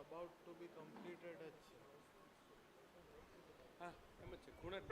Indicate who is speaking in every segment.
Speaker 1: about to be completed જ છે.
Speaker 2: હા એમ જ છે, ખૂણા જ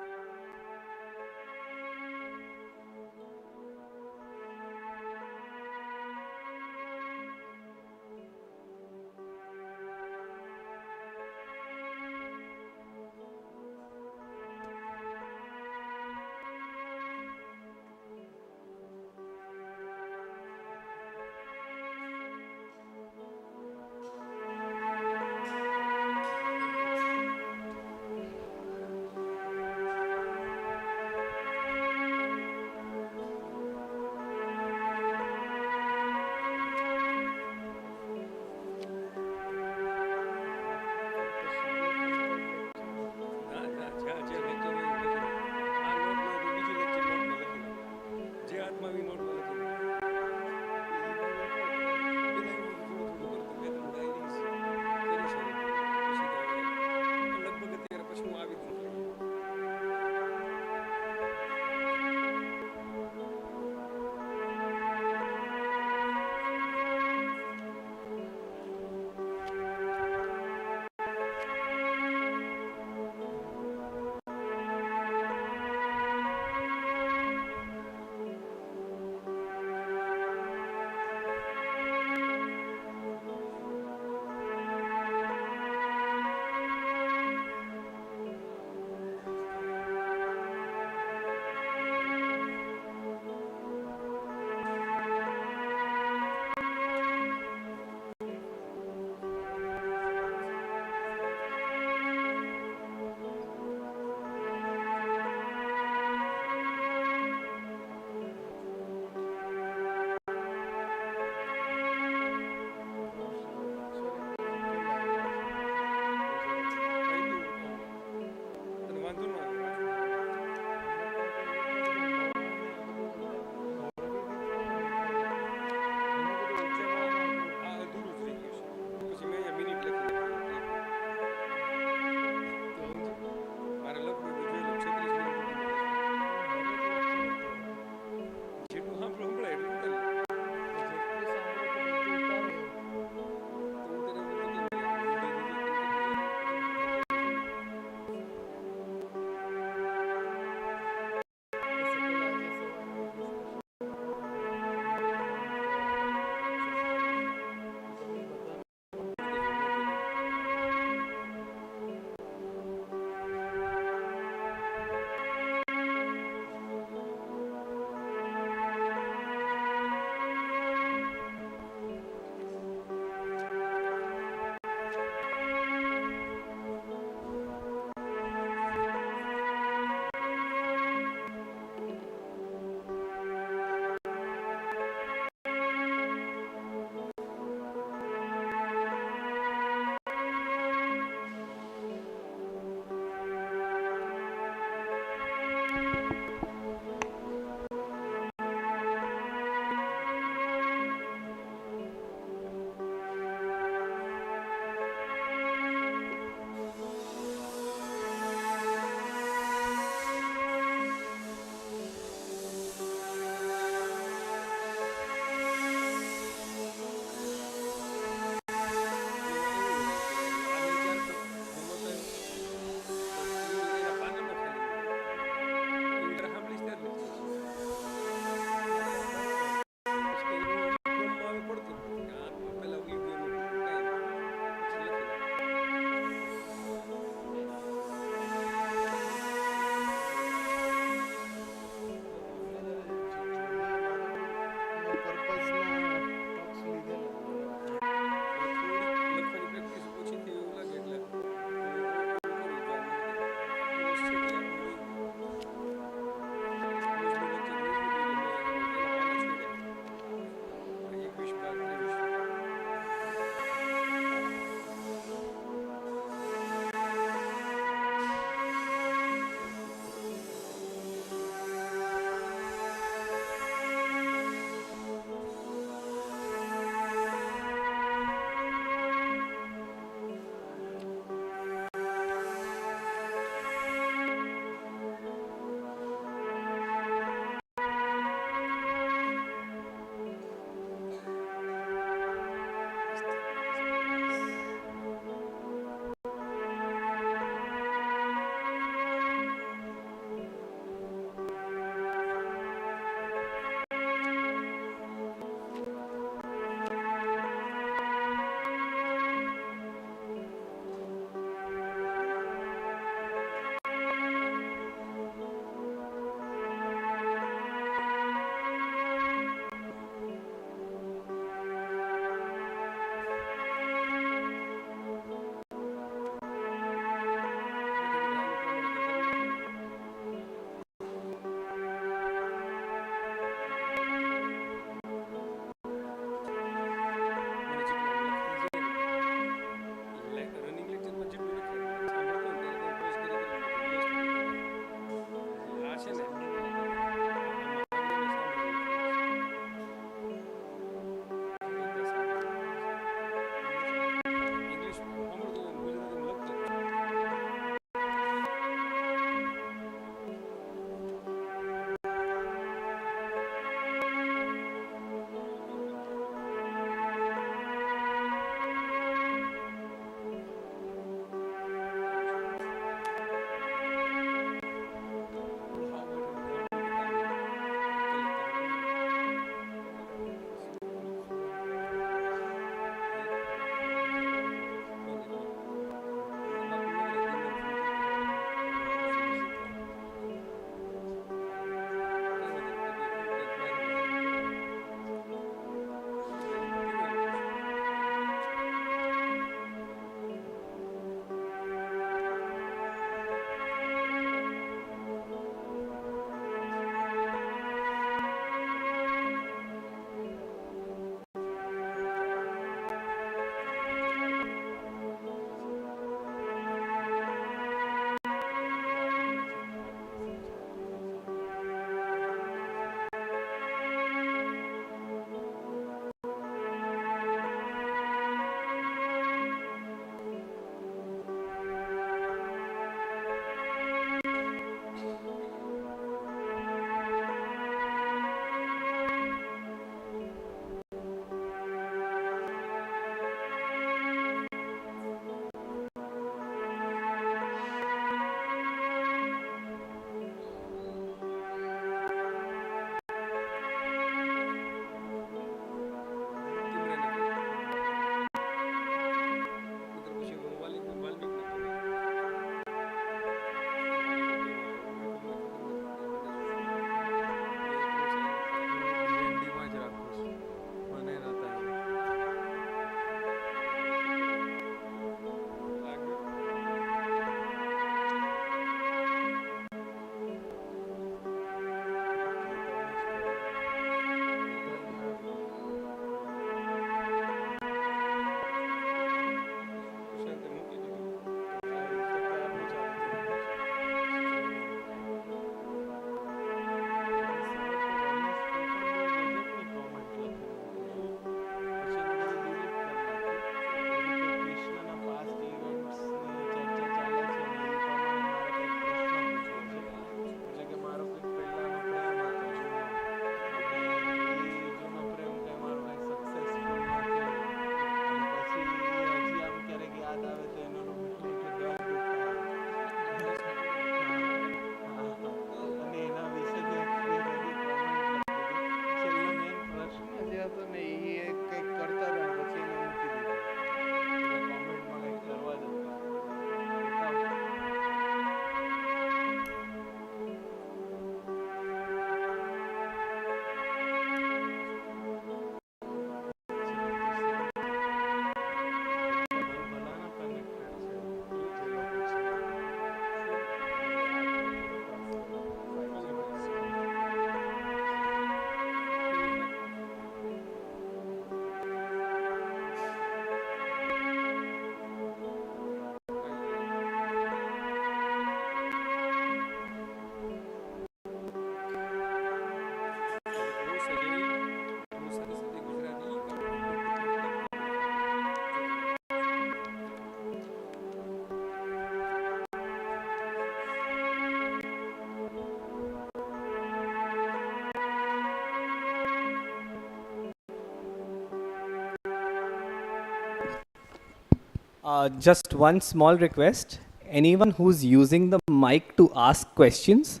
Speaker 2: Just one small request. Anyone who's using the mic to ask questions,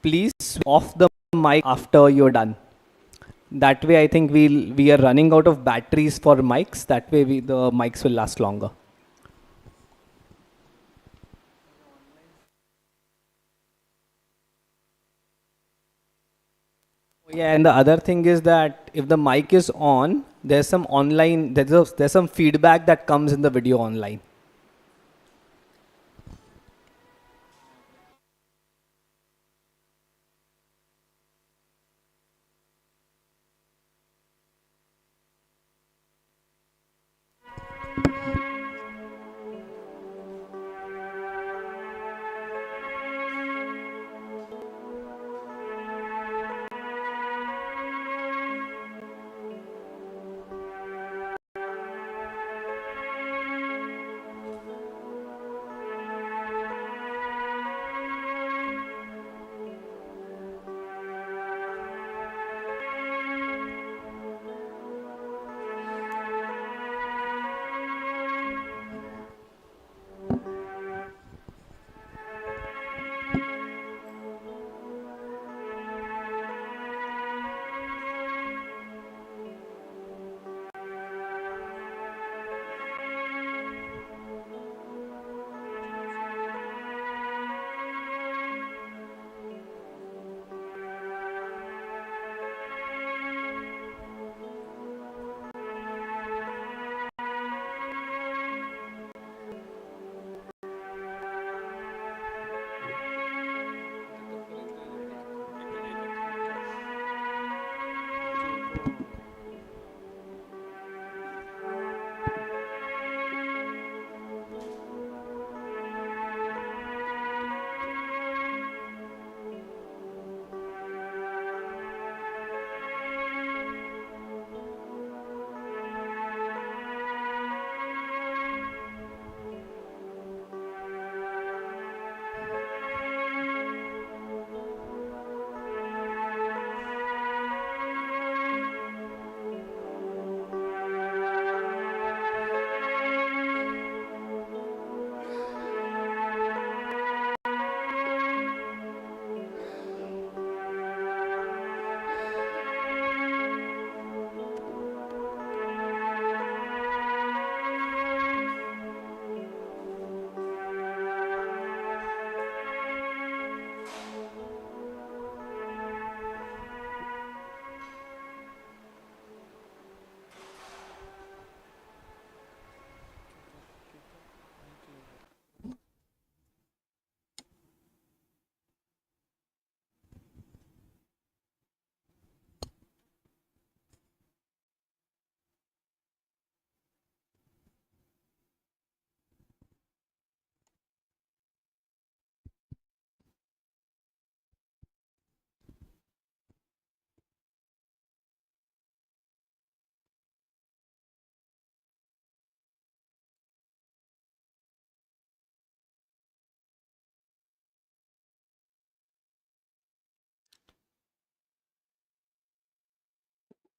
Speaker 2: please switch off the mic after you're done. That way, I think we are running out of batteries for mics. That way, the mics will last longer. Yeah, and the other thing is that if the mic is on, there's some online, there's some feedback that comes in the video online.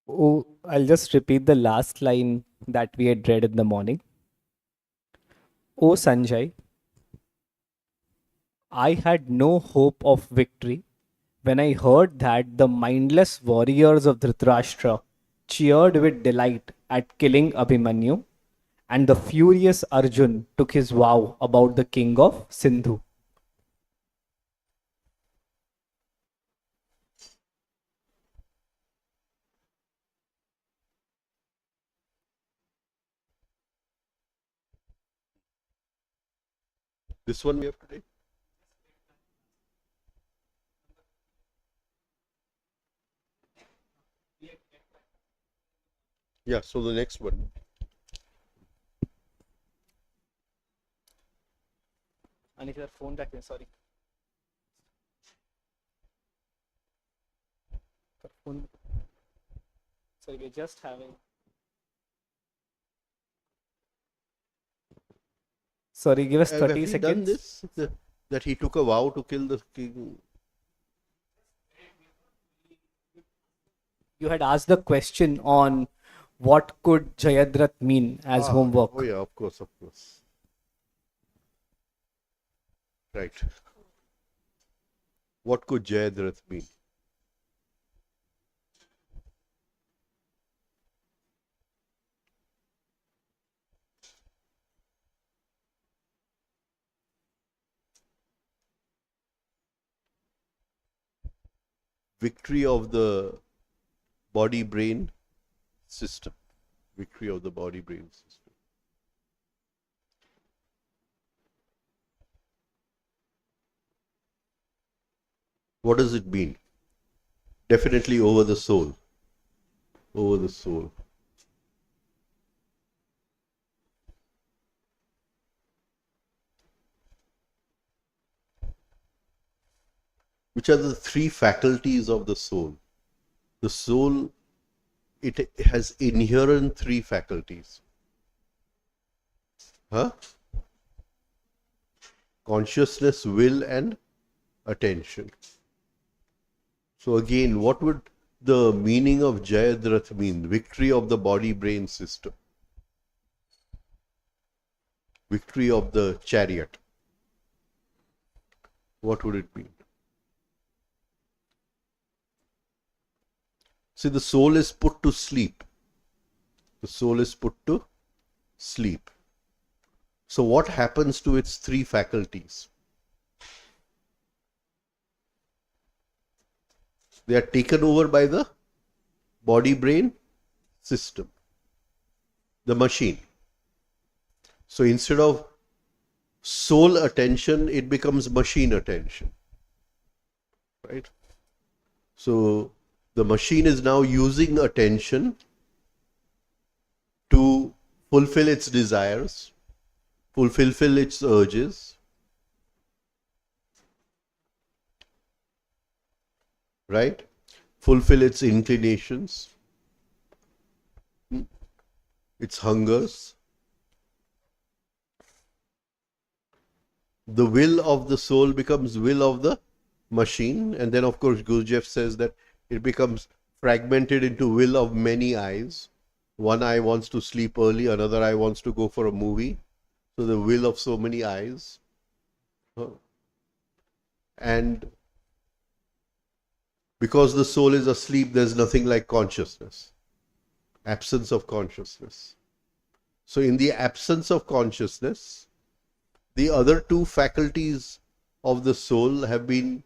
Speaker 2: Oh, I'll just repeat the last line that we had read in the morning. Oh, Sanjay, I had no hope of victory when I heard that the mindless warriors of Dhritarashtra cheered with delight at killing Abhimanyu, and the furious Arjun took his vow about the king of Sindhu.
Speaker 3: This one we have to take? Yeah, so the next one.
Speaker 2: Anish, phone back, sorry. Phone. Sorry, we're just having. Sorry, give us 30
Speaker 3: have we
Speaker 2: seconds.
Speaker 3: done this? That he took a vow to kill the king?
Speaker 2: You had asked the question on what could Jayadratha mean as homework?
Speaker 3: Oh yeah, of course, of course. Right. What could Jayadratha mean? Victory of the body-brain system. Victory of the body-brain system. What does it mean? Definitely over the soul. Over the soul. Which are the three faculties of the soul? The soul, it has inherent three faculties. Huh? Consciousness, will, and attention. So again, what would the meaning of Jayadratha mean? Victory of the body-brain system. Victory of the chariot. What would it mean? See, the soul is put to sleep. The soul is put to sleep. So what happens to its three faculties? They are taken over by the body-brain system, the machine. So instead of soul attention, it becomes machine attention. Right? So the machine is now using attention to fulfill its desires, fulfill its urges, right? Fulfill its inclinations, its hungers. The will of the soul becomes will of the machine, and then of course Gurdjieff says that it becomes fragmented into will of many eyes. One eye wants to sleep early, another eye wants to go for a movie. So the will of so many eyes. And because the soul is asleep, there's nothing like consciousness. Absence of consciousness. So in the absence of consciousness, the other two faculties of the soul have been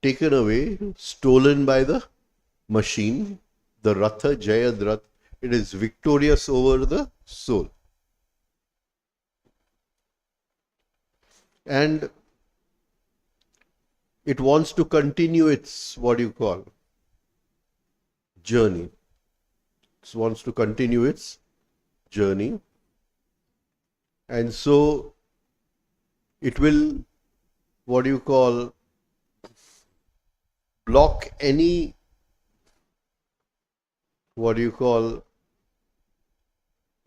Speaker 3: taken away, stolen by the machine, the Ratha, Jayadratha. It is victorious over the soul. And it wants to continue its, journey. It wants to continue its journey. And so it will, block any,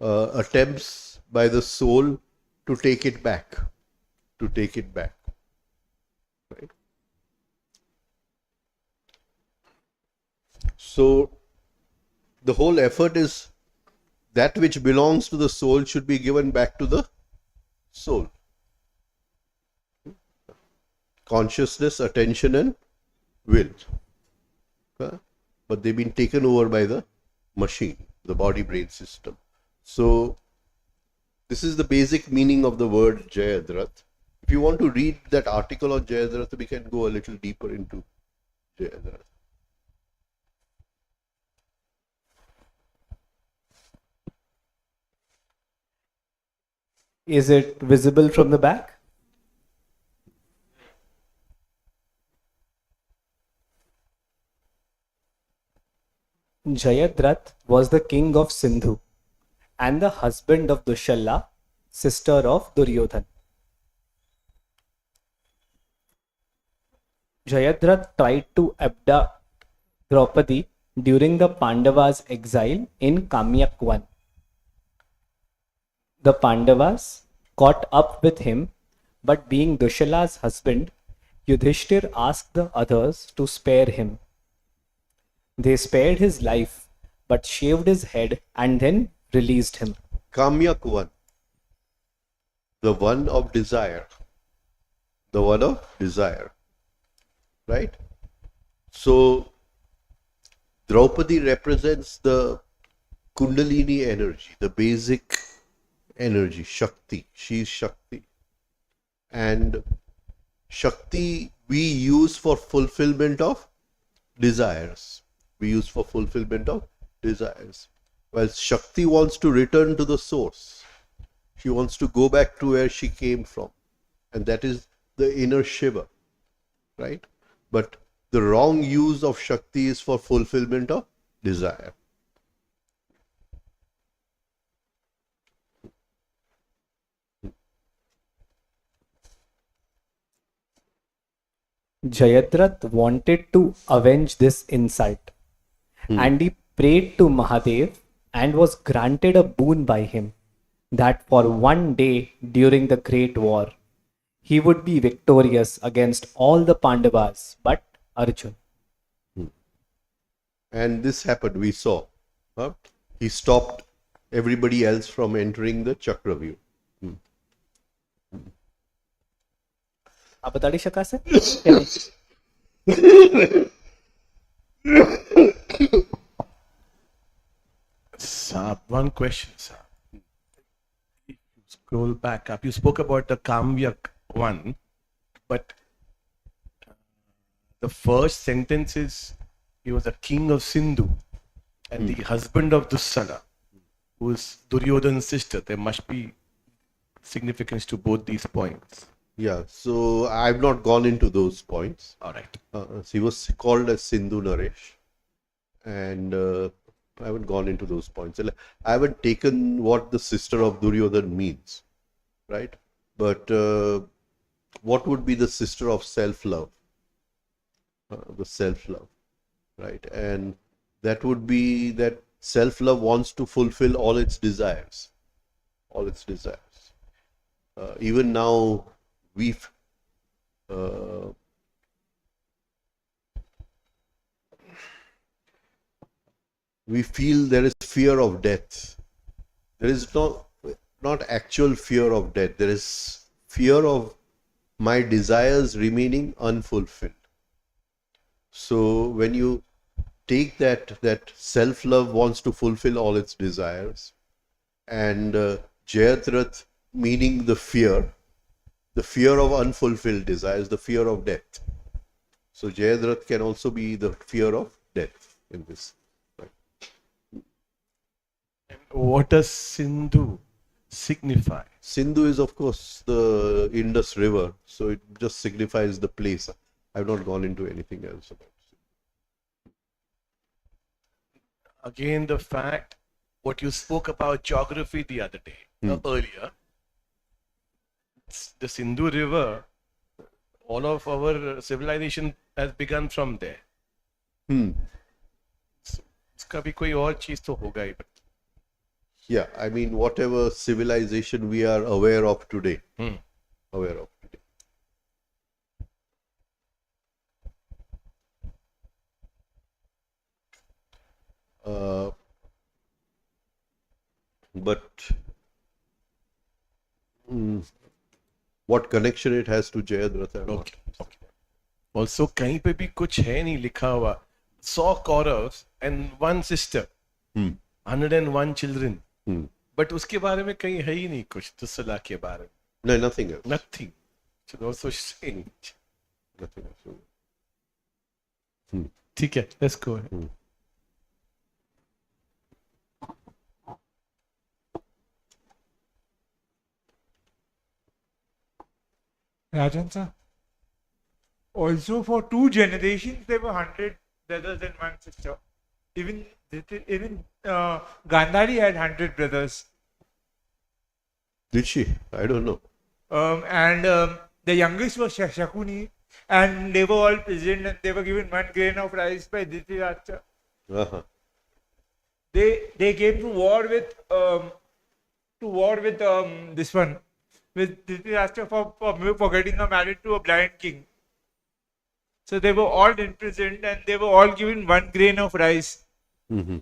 Speaker 3: attempts by the soul to take it back. Right? So the whole effort is that which belongs to the soul should be given back to the soul. Consciousness, attention, and will. But they've been taken over by the machine, the body-brain system. So this is the basic meaning of the word Jayadratha. If you want to read that article on Jayadratha, we can go a little deeper into Jayadratha.
Speaker 2: Is it visible from the back? Jayadratha was the king of Sindhu and the husband of Dushala, sister of Duryodhan. Jayadratha tried to abduct Draupadi during the Pandavas' exile in Kamyak I. The Pandavas caught up with him, but being Dushala's husband, Yudhishthir asked the others to spare him. They spared his life, but shaved his head and then released him.
Speaker 3: Kamyak one, the one of desire. The one of desire. Right? So, Draupadi represents the Kundalini energy, the basic energy, Shakti. She is Shakti. And Shakti we use for fulfillment of desires. We use for fulfillment of desires. While Shakti wants to return to the source. She wants to go back to where she came from. And that is the inner Shiva. Right? But the wrong use of Shakti is for fulfillment of desire.
Speaker 2: Jayadratha wanted to avenge this insight, and he prayed to Mahadev and was granted a boon by him that for one day during the great war he would be victorious against all the Pandavas but Arjun.
Speaker 3: And this happened, we saw. He stopped everybody else from entering the Chakravyuh.
Speaker 2: आप बता शका से?
Speaker 4: Sir, one question, sir. If you scroll back up, you spoke about the Kamyak one, but the first sentence is he was a king of Sindhu and the husband of Dussala, who is Duryodhana's sister. There must be significance to both these points.
Speaker 3: Yeah, so I've not gone into those points.
Speaker 4: All right.
Speaker 3: He was called as Sindhu Naresh, and I haven't gone into those points. I haven't taken what the sister of Duryodhana means, right? But what would be the sister of self-love? The self-love, right? And that would be that self-love wants to fulfill all its desires, all its desires. Even now, we've we feel there is fear of death. There is not actual fear of death. There is fear of my desires remaining unfulfilled. So when you take that self-love wants to fulfill all its desires, and Jayadratha meaning the fear of unfulfilled desires, the fear of death. So Jayadratha can also be the fear of death in this.
Speaker 4: What does Sindhu signify?
Speaker 3: Sindhu is, of course, the Indus River, so it just signifies the place. I've not gone into anything else about it.
Speaker 4: Again, the fact, what you spoke about geography the other day, earlier, the Sindhu River, all of our civilization has begun from there. इसका भी कोई और चीज तो होगा ही.
Speaker 3: Yeah, I mean, whatever civilization we are aware of today. Aware of today. But what connection it has to Jayadratha?
Speaker 4: Okay. Also, कहीं पे भी कुछ है नहीं लिखा हुआ. 100 Kauravs and 1 sister, 101 children. But उसके बारे में कहीं है ही नहीं कुछ दुस्सला के बारे में.
Speaker 3: No, nothing else.
Speaker 4: Nothing. Should also say.
Speaker 3: Nothing else.
Speaker 4: ठीक है, let's go ahead.
Speaker 1: Rajan sir. Also, for 2 generations, there were 100 brothers and 1 sister. Even Gandhari had 100 brothers.
Speaker 3: Did she? I don't know.
Speaker 1: And the youngest was Shakuni, and they were all present, and they were given 1 grain of rice by Dhritarashtra. They came to war with this one, with Dhritarashtra for getting her married to a blind king. So they were all imprisoned, and they were all given 1 grain of rice.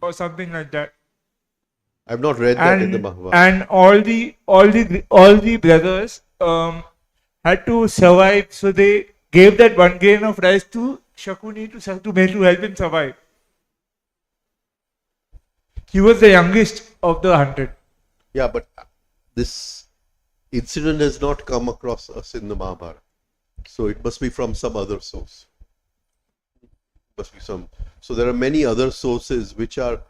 Speaker 1: or something like that.
Speaker 3: I've not read that in the Mahabharata.
Speaker 1: And all the brothers had to survive, so they gave that one grain of rice to Shakuni to help him survive. He was the youngest of the 100.
Speaker 3: Yeah, but this incident has not come across us in the Mahabharata. So it must be from some other source. Must be some. So there are many other sources which are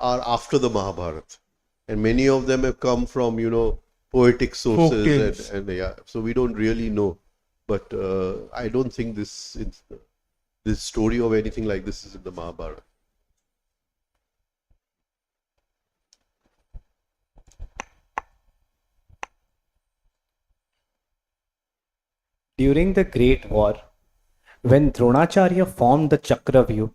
Speaker 3: after the Mahabharata, and many of them have come from poetic sources and yeah. So we don't really know, but I don't think this story of anything like this is in the Mahabharata.
Speaker 2: During the Great War, when Dronacharya formed the Chakravyu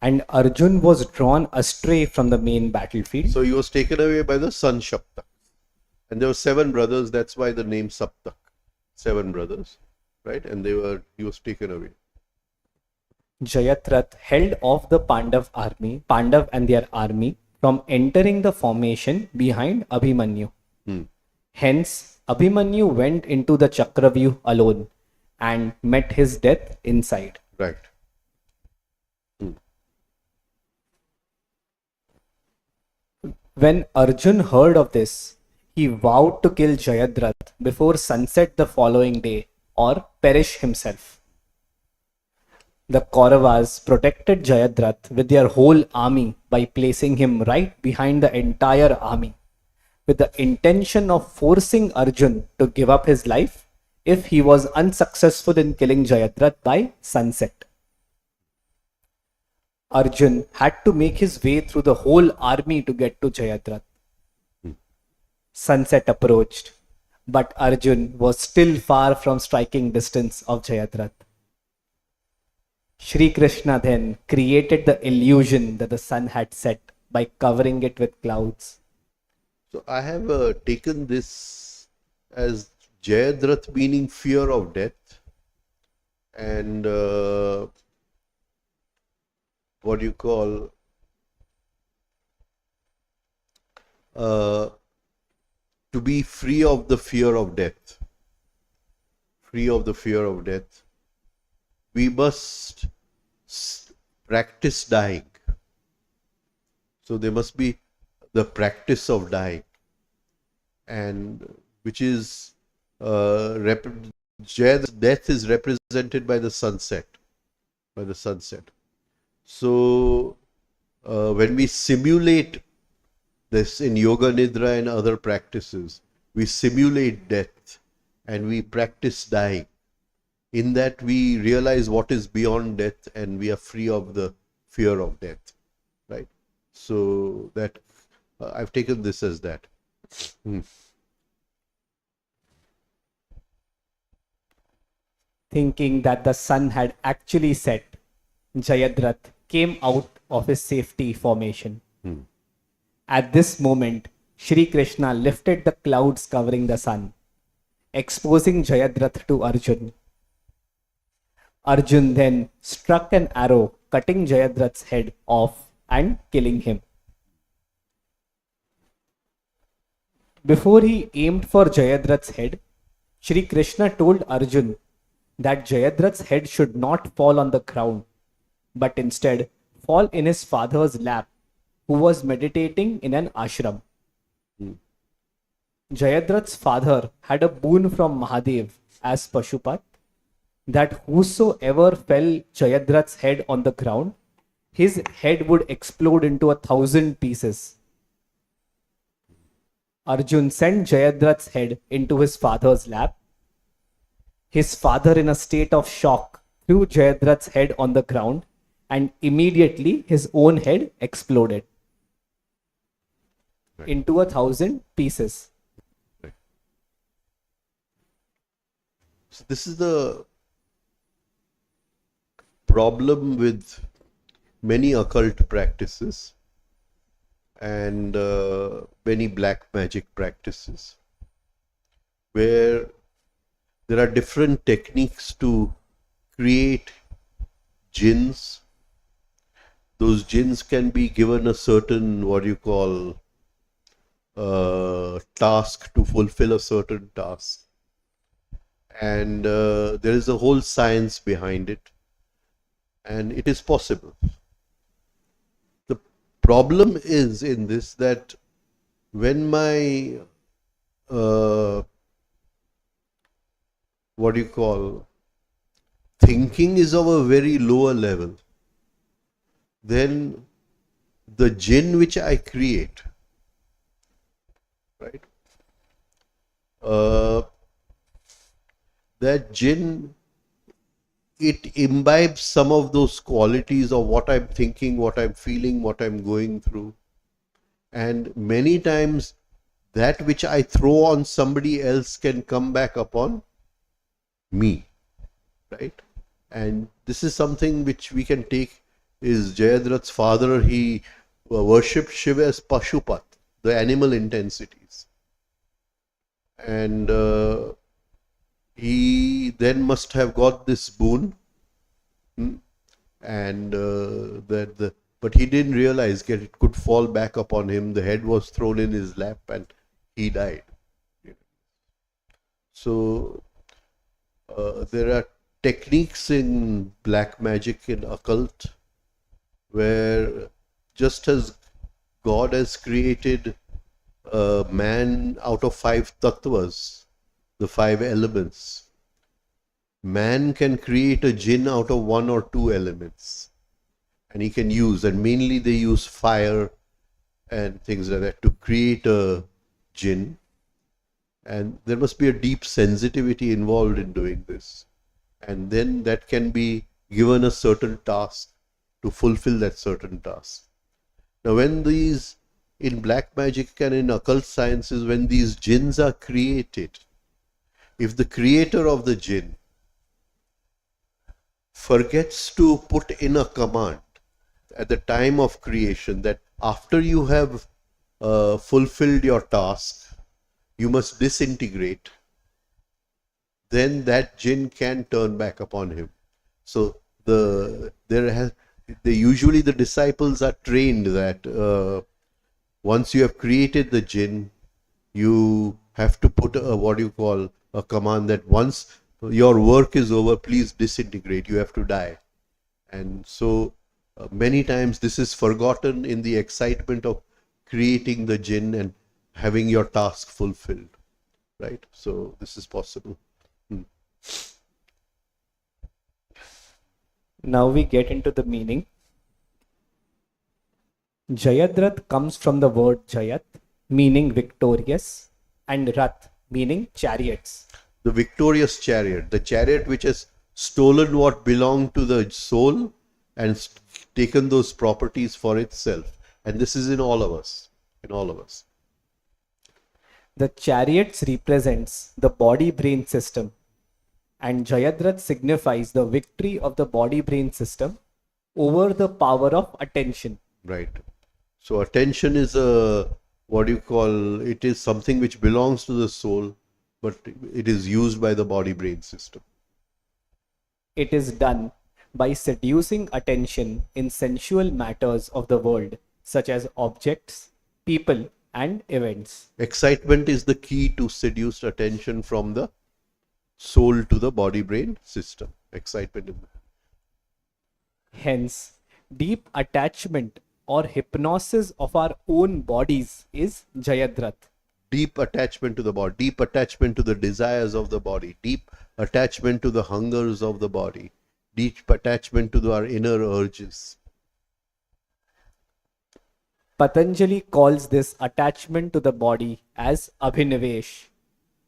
Speaker 2: and Arjun was drawn astray from the main battlefield.
Speaker 3: So he was taken away by the son Shaptak. And there were 7 brothers, that's why the name Saptak. 7 brothers, right? And he was taken away.
Speaker 2: Jayadratha held off the Pandav and their army from entering the formation behind Abhimanyu. Hence, Abhimanyu went into the Chakravyu alone and met his death inside.
Speaker 3: Right.
Speaker 2: When Arjun heard of this, he vowed to kill Jayadratha before sunset the following day or perish himself. The Kauravas protected Jayadratha with their whole army by placing him right behind the entire army, with the intention of forcing Arjun to give up his life if he was unsuccessful in killing Jayadratha by sunset. Arjun had to make his way through the whole army to get to Jayadratha. Sunset approached, but Arjun was still far from striking distance of Jayadratha. Shri Krishna then created the illusion that the sun had set by covering it with clouds.
Speaker 3: So I have taken this as Jayadratha meaning fear of death, and what do you call to be free of the fear of death. Free of the fear of death. We must practice dying. So there must be the practice of dying, and which is death is represented by the sunset. So when we simulate this in Yoga Nidra and other practices, we simulate death and we practice dying. In that we realize what is beyond death and we are free of the fear of death, right? So that I've taken this as that.
Speaker 2: Thinking that the sun had actually set, Jayadratha came out of his safety formation. At this moment, Shri Krishna lifted the clouds covering the sun, exposing Jayadratha to Arjun. Arjun then struck an arrow, cutting Jayadratha's head off and killing him. Before he aimed for Jayadratha's head, Shri Krishna told Arjun that Jayadratha's head should not fall on the ground, but instead fall in his father's lap, who was meditating in an ashram. Jayadratha's father had a boon from Mahadev as Pashupat that whosoever fell Jayadratha's head on the ground, his head would explode into 1,000 pieces. Arjun sent Jayadratha's head into his father's lap. His father, in a state of shock, threw Jayadratha's head on the ground, and immediately his own head exploded into 1,000 pieces.
Speaker 3: Right. So this is the problem with many occult practices and many black magic practices, where there are different techniques to create jinns, those jinns can be given a certain, what you call, task to fulfill a certain task. And there is a whole science behind it. And it is possible. The problem is in this that when my, what do you call, thinking is of a very lower level, then the jinn which I create, right, that jinn, it imbibes some of those qualities of what I'm thinking, what I'm feeling, what I'm going through. And many times that which I throw on somebody else can come back upon me, right? And this is something which we can take. Is Jayadratha's father, he worshipped Shiva as Pashupat, the animal intensities. And he then must have got this boon, and but he didn't realize that it could fall back upon him. The head was thrown in his lap and he died. So there are techniques in black magic, in occult, where just as God has created man out of 5 tattvas, the 5 elements, man can create a jinn out of 1 or 2 elements. And he can use, and mainly they use fire and things like that to create a jinn. And there must be a deep sensitivity involved in doing this. And then that can be given a certain task to fulfill that certain task. Now when these, in black magic and in occult sciences, when these jinns are created, if the creator of the jinn forgets to put in a command at the time of creation that after you have fulfilled your task, you must disintegrate, then that jinn can turn back upon him. So usually the disciples are trained that once you have created the jinn, you have to put a command that once your work is over, please disintegrate, you have to die. And so many times this is forgotten in the excitement of creating the jinn and having your task fulfilled, right? So this is possible.
Speaker 2: Now we get into the meaning. Jayadratha comes from the word Jayat, meaning victorious, and Rath, meaning chariots.
Speaker 3: The victorious chariot, the chariot which has stolen what belonged to the soul and taken those properties for itself. And this is in all of us,
Speaker 2: The chariots represents the body-brain system, and Jayadratha signifies the victory of the body-brain system over the power of attention.
Speaker 3: Right. So attention is it is something which belongs to the soul, but it is used by the body-brain system.
Speaker 2: It is done by seducing attention in sensual matters of the world, such as objects, people, and events.
Speaker 3: Excitement is the key to seduce attention from the soul to the body-brain system. Excitement.
Speaker 2: Hence, deep attachment or hypnosis of our own bodies is Jayadratha.
Speaker 3: Deep attachment to the body, deep attachment to the desires of the body, deep attachment to the hungers of the body, deep attachment to our inner urges.
Speaker 2: Patanjali calls this attachment to the body as abhinivesh,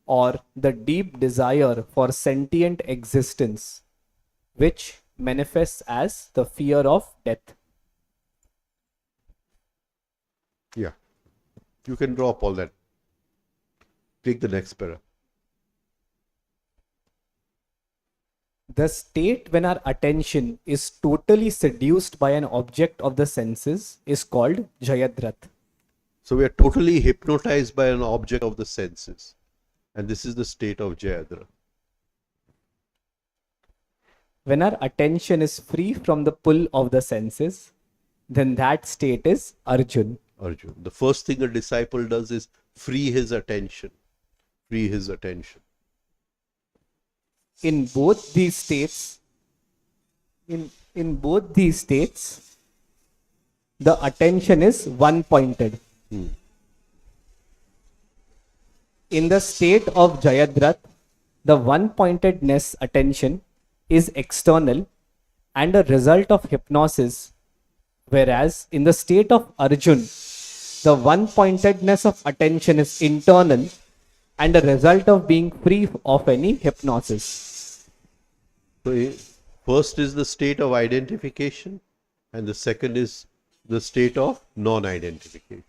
Speaker 2: or the deep desire for sentient existence, which manifests as the fear of death.
Speaker 3: Yeah, you can drop all that. Take the next para.
Speaker 2: The state when our attention is totally seduced by an object of the senses is called Jayadratha.
Speaker 3: So we are totally hypnotized by an object of the senses. And this is the state of Jayadratha.
Speaker 2: When our attention is free from the pull of the senses, then that state is Arjun.
Speaker 3: Arjun. The first thing a disciple does is free his attention. Free his attention.
Speaker 2: In both these states, in both these states, the attention is one-pointed. In the state of Jayadratha, the one-pointedness attention is external and a result of hypnosis, whereas in the state of Arjun, the one-pointedness of attention is internal and a result of being free of any hypnosis.
Speaker 3: So, first is the state of identification, and the second is the state of non-identification.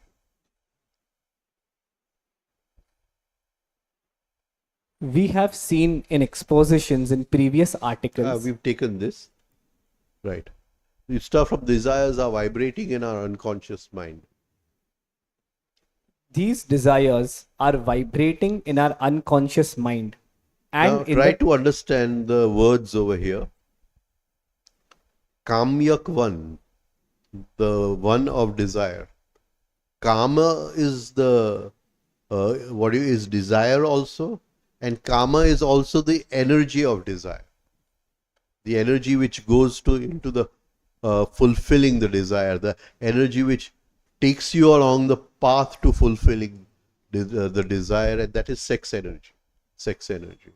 Speaker 2: We have seen in expositions in previous articles.
Speaker 3: We've taken this. Right. The stuff of desires are vibrating in our unconscious mind.
Speaker 2: These desires are vibrating in our unconscious mind. And
Speaker 3: Now,
Speaker 2: in
Speaker 3: try
Speaker 2: the,
Speaker 3: to understand the words over here. Kamyak one, the one of desire. Kama is the is desire also, and kama is also the energy of desire. The energy which goes into the fulfilling the desire, the energy which takes you along the path to fulfilling the desire, and that is sex energy. Sex energy.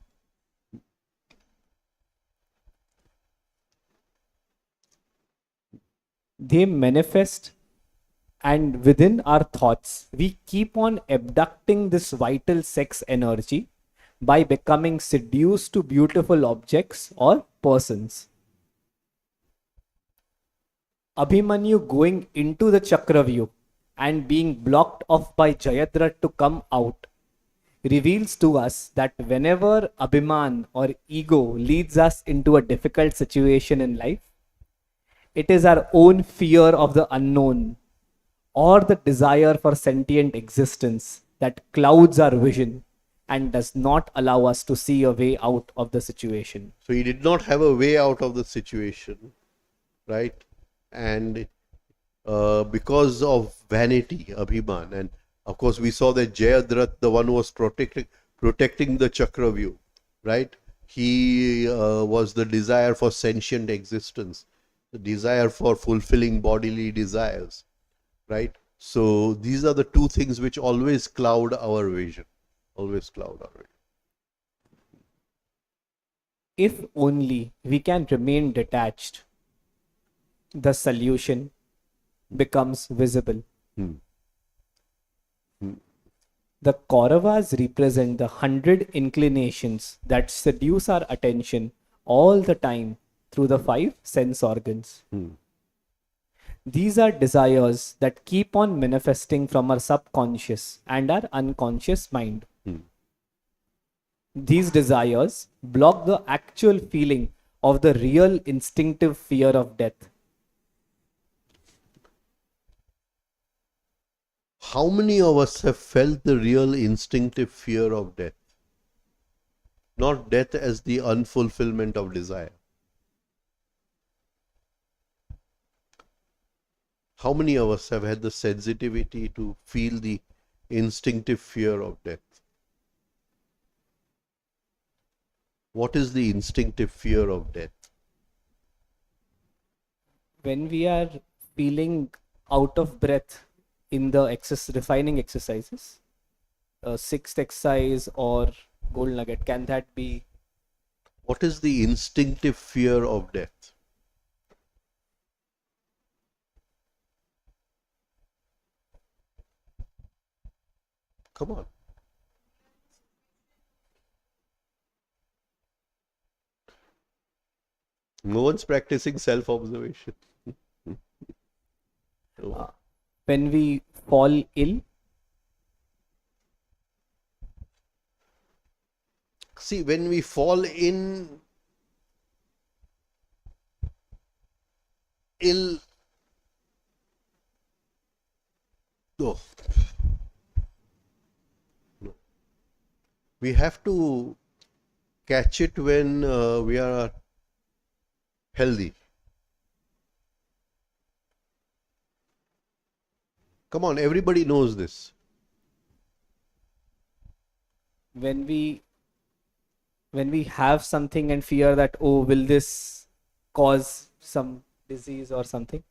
Speaker 2: they manifest, and within our thoughts, we keep on abducting this vital sex energy by becoming seduced to beautiful objects or persons. Abhimanyu going into the Chakravyuh and being blocked off by Jayadratha to come out reveals to us that whenever Abhiman or ego leads us into a difficult situation in life, it is our own fear of the unknown or the desire for sentient existence that clouds our vision and does not allow us to see a way out of the situation.
Speaker 3: So he did not have a way out of the situation, right? And because of vanity, Abhiman, and of course we saw that Jayadratha, the one who was protecting the Chakravyuh, right? He was the desire for sentient existence, the desire for fulfilling bodily desires, right? So these are the two things which always cloud our vision. Always cloud our vision.
Speaker 2: If only we can remain detached, the solution becomes visible. The Kauravas represent the 100 inclinations that seduce our attention all the time through the 5 sense organs. These are desires that keep on manifesting from our subconscious and our unconscious mind. These desires block the actual feeling of the real instinctive fear of death.
Speaker 3: How many of us have felt the real instinctive fear of death? Not death as the unfulfillment of desire. How many of us have had the sensitivity to feel the instinctive fear of death? What is the instinctive fear of death?
Speaker 2: When we are feeling out of breath in the refining exercises, sixth exercise or gold nugget, can that be?
Speaker 3: What is the instinctive fear of death? Come on. No one's practicing self-observation. No.
Speaker 2: When we fall ill,
Speaker 3: See, when we fall ill, oh, no. We have to catch it when we are healthy. Come on, everybody knows this.
Speaker 2: When we have something and fear that, oh, will this cause some disease or something?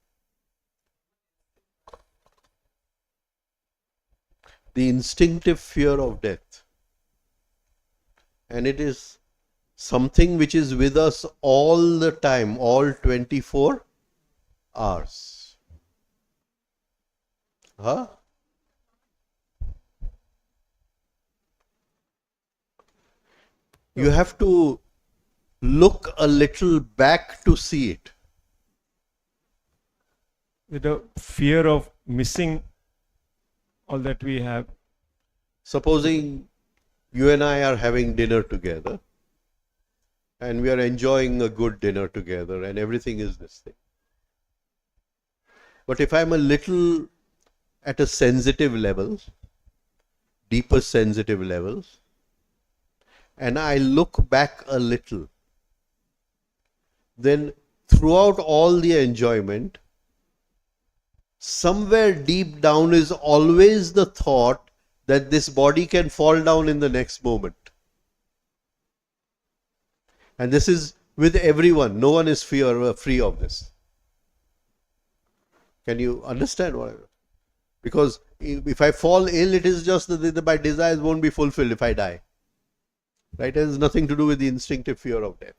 Speaker 3: The instinctive fear of death. And it is something which is with us all the time, all 24 hours. Huh? You have to look a little back to see it.
Speaker 5: With the fear of missing all that we have.
Speaker 3: Supposing you and I are having dinner together and we are enjoying a good dinner together and everything is this thing. But if I'm a little at a sensitive level, deeper sensitive levels, and I look back a little, then throughout all the enjoyment, somewhere deep down is always the thought that this body can fall down in the next moment. And this is with everyone. No one is free of this. Can you understand what I mean? Because if I fall ill, it is just that my desires won't be fulfilled if I die. Right? It has nothing to do with the instinctive fear of death.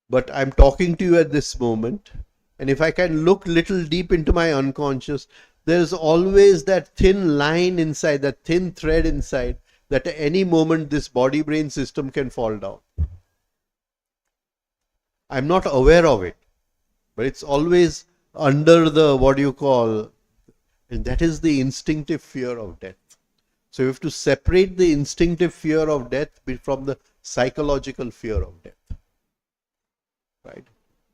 Speaker 3: But I'm talking to you at this moment, and if I can look little deep into my unconscious, there's always that thin line inside, that thin thread inside, that at any moment this body-brain system can fall down. I'm not aware of it, but it's always under the, what you call, and that is the instinctive fear of death. So you have to separate the instinctive fear of death from the psychological fear of death. Right?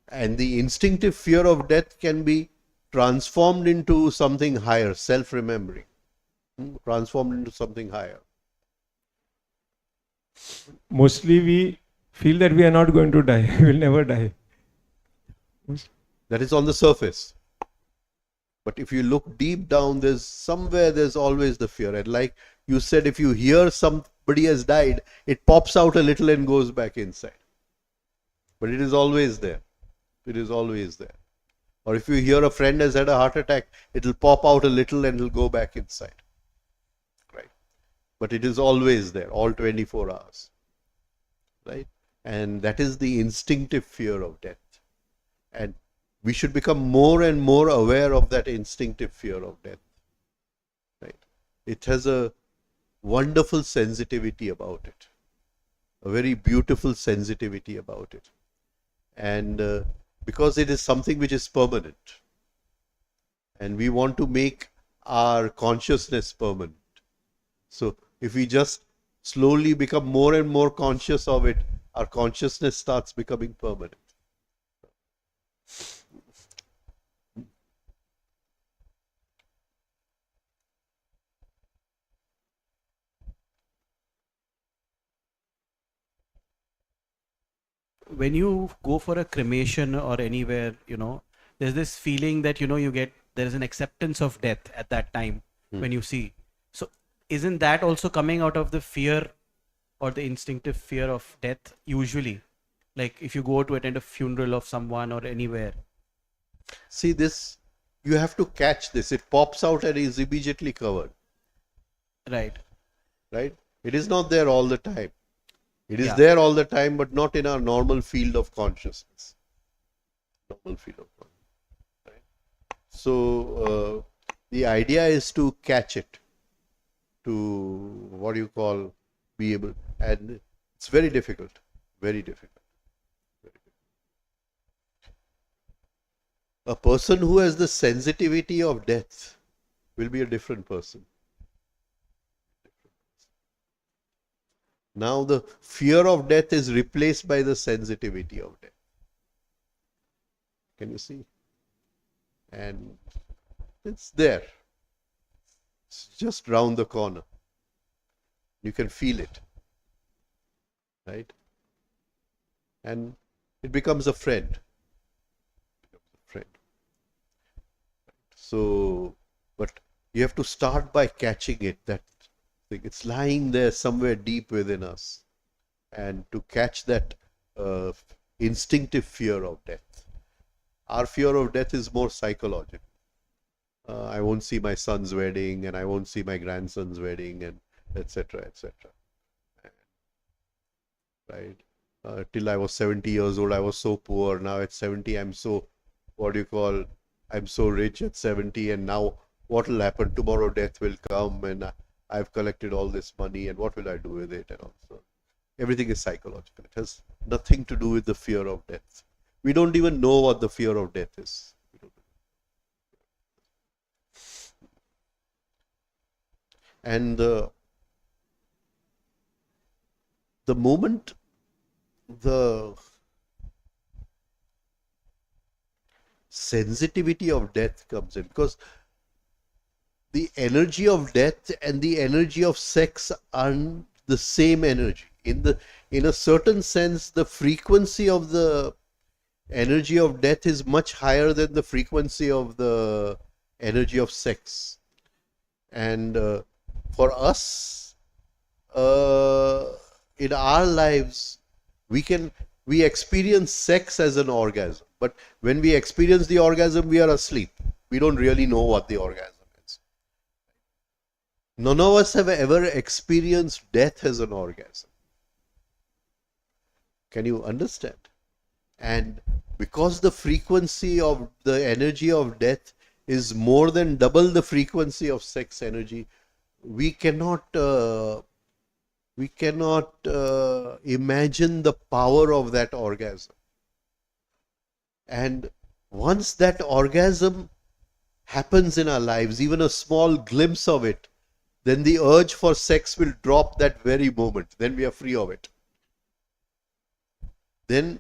Speaker 3: And the instinctive fear of death can be transformed into something higher, self-remembering. Transformed into something higher.
Speaker 5: Mostly we feel that we are not going to die. We will never die.
Speaker 3: That is on the surface. But if you look deep down, there's always the fear. And like you said, if you hear somebody has died, it pops out a little and goes back inside. But it is always there. It is always there. Or if you hear a friend has had a heart attack, it will pop out a little and it will go back inside. Right? But it is always there, all 24 hours. Right? And that is the instinctive fear of death. And we should become more and more aware of that instinctive fear of death. Right? It has a wonderful sensitivity about it. A very beautiful sensitivity about it. And because it is something which is permanent. And we want to make our consciousness permanent. So if we just slowly become more and more conscious of it, our consciousness starts becoming permanent.
Speaker 6: When you go for a cremation or anywhere, there's this feeling that, there is an acceptance of death at that time when you see. So isn't that also coming out of the fear or the instinctive fear of death usually? Like if you go to attend a funeral of someone or anywhere.
Speaker 3: See this, you have to catch this. It pops out and is immediately covered.
Speaker 6: Right.
Speaker 3: Right? It is not there all the time. It is
Speaker 6: Yeah.
Speaker 3: there all the time, but not in our normal field of consciousness. Normal field of consciousness. Right? So, the idea is to catch it, to what you call be able, and it's very difficult, very difficult. Very difficult. A person who has the sensitivity of death will be a different person. Now the fear of death is replaced by the sensitivity of death. Can you see? And it's there. It's just round the corner. You can feel it. Right? And it becomes a friend. So You have to start by catching it, that thing. It's lying there somewhere deep within us. And to catch that instinctive fear of death. Our fear of death is more psychological. I won't see my son's wedding, and I won't see my grandson's wedding, and etc., etc. Right? Till I was 70 years old, I was so poor. Now at 70, I'm so, I'm so rich at 70, and now what will happen? Tomorrow death will come, and I've collected all this money, and what will I do with it? And also, everything is psychological. It has nothing to do with the fear of death. We don't even know what the fear of death is. And the moment the sensitivity of death comes in, because the energy of death and the energy of sex are the same energy. In a certain sense, the frequency of the energy of death is much higher than the frequency of the energy of sex. And for us, in our lives, we experience sex as an orgasm. But when we experience the orgasm, we are asleep. We don't really know what the orgasm is. None of us have ever experienced death as an orgasm. Can you understand? And because the frequency of the energy of death is more than double the frequency of sex energy, we cannot imagine the power of that orgasm. And once that orgasm happens in our lives, even a small glimpse of it, then the urge for sex will drop that very moment. Then we are free of it. Then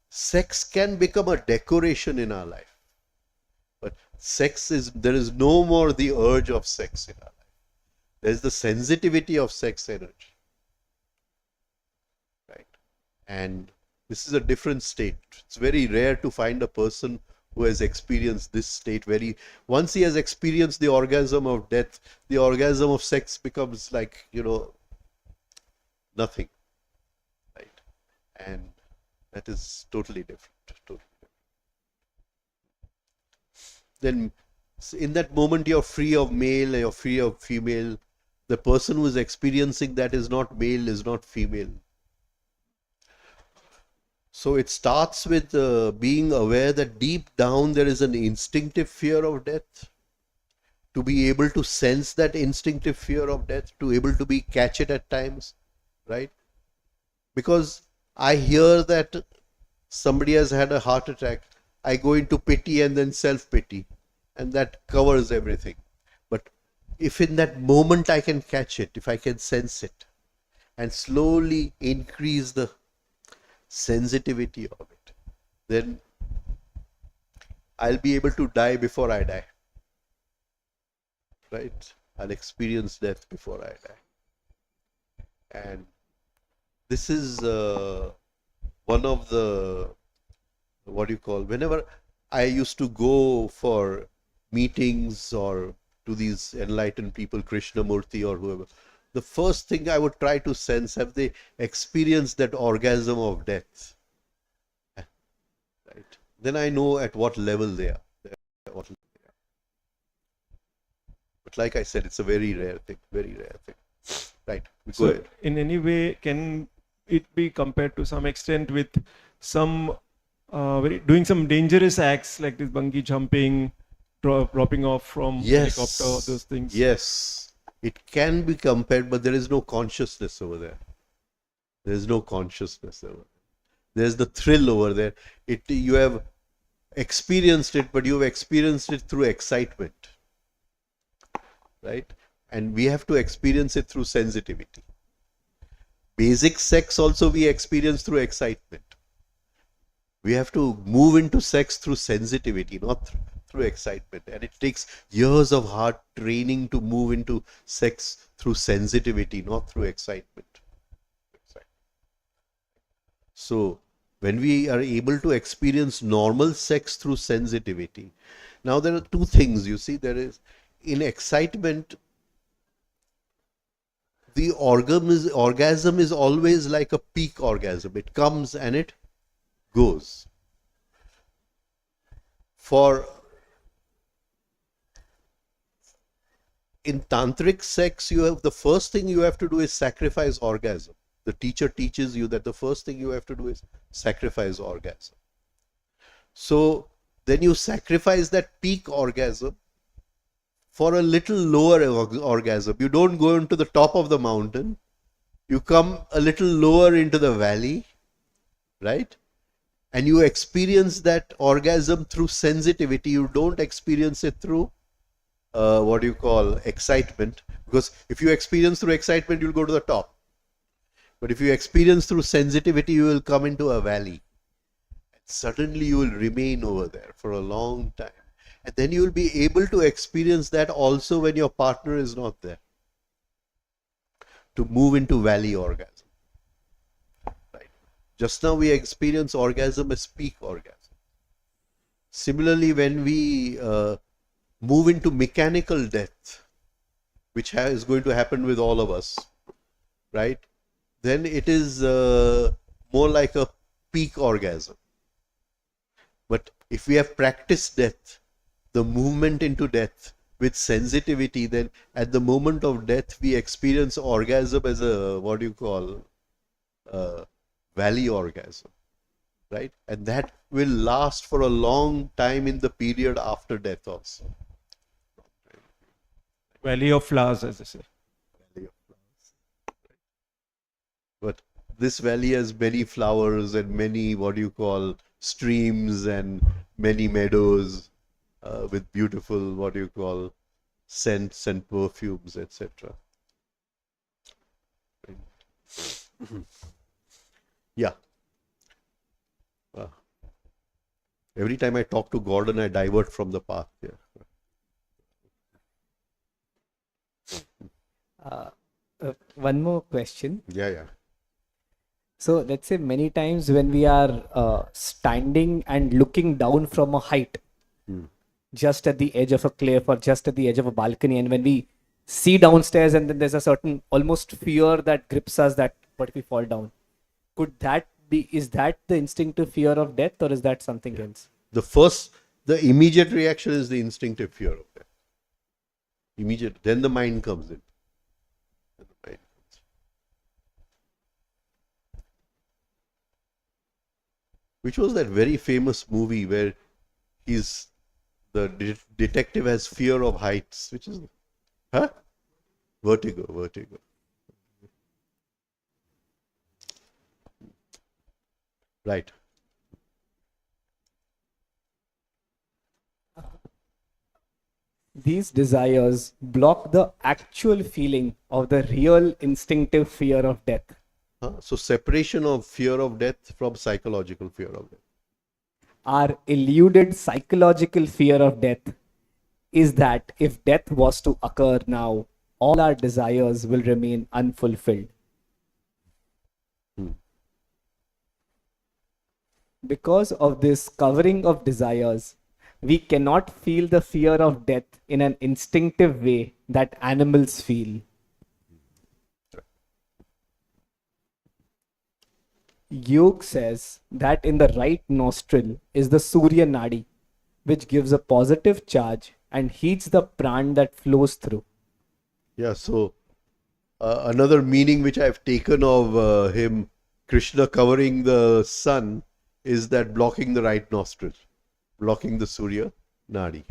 Speaker 3: sex can become a decoration in our life. But there is no more the urge of sex in our life. There is the sensitivity of sex energy. Right? And this is a different state. It's very rare to find a person who has experienced this state. Once he has experienced the orgasm of death, the orgasm of sex becomes like, nothing. Right? And that is totally different. Then in that moment you're free of male, you're free of female. The person who is experiencing that is not male, is not female. So it starts with being aware that deep down there is an instinctive fear of death. To be able to sense that instinctive fear of death, to able to catch it at times, right? Because I hear that somebody has had a heart attack, I go into pity and then self-pity, and that covers everything. But if in that moment I can catch it, if I can sense it, and slowly increase the sensitivity of it, then I'll be able to die before I die. Right? I'll experience death before I die. And this is one of the, whenever I used to go for meetings or to these enlightened people, Krishnamurti or whoever, the first thing I would try to sense, have they experienced that orgasm of death? Right? Then I know at what level they are. But like I said, it's a very rare thing, Right, go ahead.
Speaker 5: In any way, can it be compared to some extent with some doing some dangerous acts like this bungee jumping, dropping off from helicopter, those things?
Speaker 3: Yes, it can be compared, but there is no consciousness over there. There is no consciousness over there. There's the thrill over there. You have experienced it, but you've experienced it through excitement. Right? And we have to experience it through sensitivity. Basic sex also we experience through excitement. We have to move into sex through sensitivity, not through excitement. And it takes years of hard training to move into sex through sensitivity, not through excitement. So, when we are able to experience normal sex through sensitivity, now there are two things, you see, there is, in excitement, the orgasm is always like a peak orgasm. It comes and it goes. In tantric sex, the first thing you have to do is sacrifice orgasm. The teacher teaches you that the first thing you have to do is sacrifice orgasm. So then you sacrifice that peak orgasm for a little lower orgasm. You don't go into the top of the mountain. You come a little lower into the valley, right? And you experience that orgasm through sensitivity. You don't experience it through excitement. Because if you experience through excitement, you'll go to the top. But if you experience through sensitivity, you will come into a valley. And suddenly you will remain over there for a long time. And then you will be able to experience that also when your partner is not there. To move into valley orgasm. Right. Just now we experience orgasm as peak orgasm. Similarly, when we move into mechanical death, which is going to happen with all of us, right? Then it is more like a peak orgasm. But if we have practiced death, the movement into death with sensitivity, then at the moment of death, we experience orgasm as a, valley orgasm, right? And that will last for a long time in the period after death also.
Speaker 5: Valley of flowers, as I say.
Speaker 3: Valley of flowers. But this valley has many flowers and many, streams and many meadows with beautiful, scents and perfumes, etc. Yeah. Every time I talk to Gordon, I divert from the path here.
Speaker 2: One more question.
Speaker 3: Yeah.
Speaker 2: So let's say many times when we are standing and looking down from a height, just at the edge of a cliff or just at the edge of a balcony, and when we see downstairs and then there's a certain almost fear that grips us, that what if we fall down? Is that the instinctive fear of death, or is that something else?
Speaker 3: The immediate reaction is the instinctive fear of death. Immediate, then the mind comes in. Which was that very famous movie where the detective has fear of heights, which is, Vertigo. Right.
Speaker 2: These desires block the actual feeling of the real instinctive fear of death.
Speaker 3: So separation of fear of death from psychological fear of death.
Speaker 2: Our eluded psychological fear of death is that if death was to occur now, all our desires will remain unfulfilled. Because of this covering of desires, we cannot feel the fear of death in an instinctive way that animals feel. Yoga says that in the right nostril is the Surya Nadi, which gives a positive charge and heats the pran that flows through.
Speaker 3: Yeah, so another meaning which I've taken of Krishna covering the sun, is that blocking the right nostril, blocking the Surya Nadi.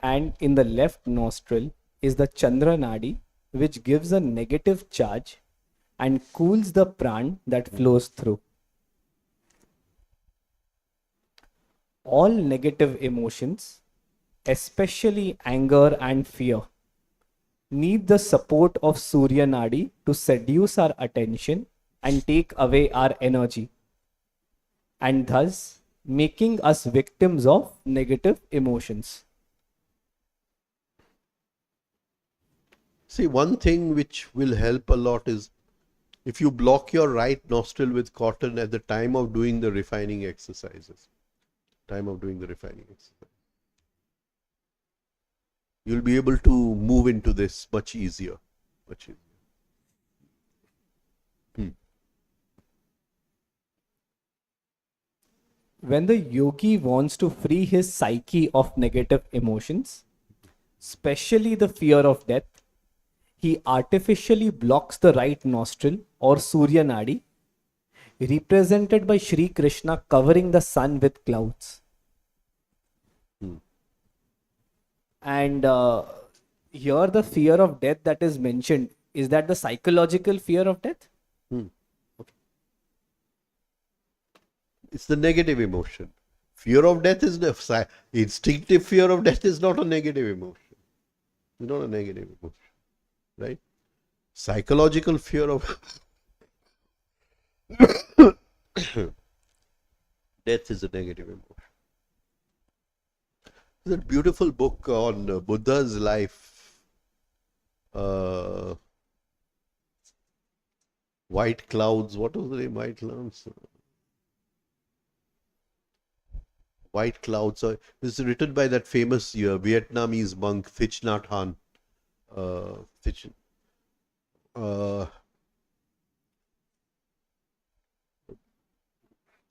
Speaker 2: And in the left nostril is the Chandra Nadi, which gives a negative charge and cools the pran that flows through. All negative emotions, especially anger and fear, need the support of Surya Nadi to seduce our attention and take away our energy, and thus making us victims of negative emotions.
Speaker 3: See, one thing which will help a lot is if you block your right nostril with cotton at the time of doing the refining exercises. Time of doing the refining exercise. You'll be able to move into this much easier. Much easier.
Speaker 2: When the yogi wants to free his psyche of negative emotions, especially the fear of death, he artificially blocks the right nostril or Surya Nadi, represented by Sri Krishna covering the sun with clouds. And here, the fear of death that is mentioned, is that the psychological fear of death?
Speaker 3: It's the negative emotion. Fear of death is the instinctive fear of death is not a negative emotion. It's not a negative emotion, right? Psychological fear of death is a negative emotion. There's a beautiful book on Buddha's life. White Clouds. What was the name? White Clouds. White Clouds. This is written by that famous Vietnamese monk Thich Nhat Hanh.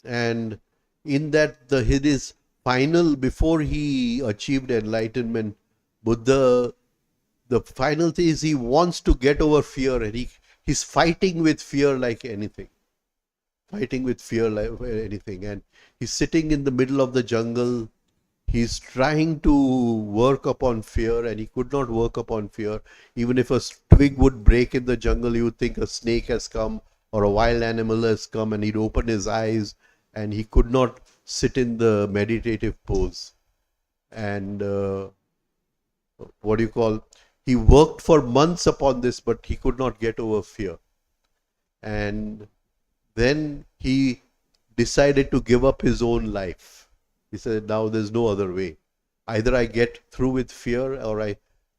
Speaker 3: And in that his final, before he achieved enlightenment, Buddha, the final thing is he wants to get over fear, and he's fighting with fear like anything. Fighting with fear like anything. And he's sitting in the middle of the jungle. He's trying to work upon fear, and he could not work upon fear. Even if a twig would break in the jungle, you would think a snake has come or a wild animal has come, and he'd open his eyes, and he could not sit in the meditative pose. And he worked for months upon this, but he could not get over fear. And then he decided to give up his own life. He said, now there's no other way. Either I get through with fear or I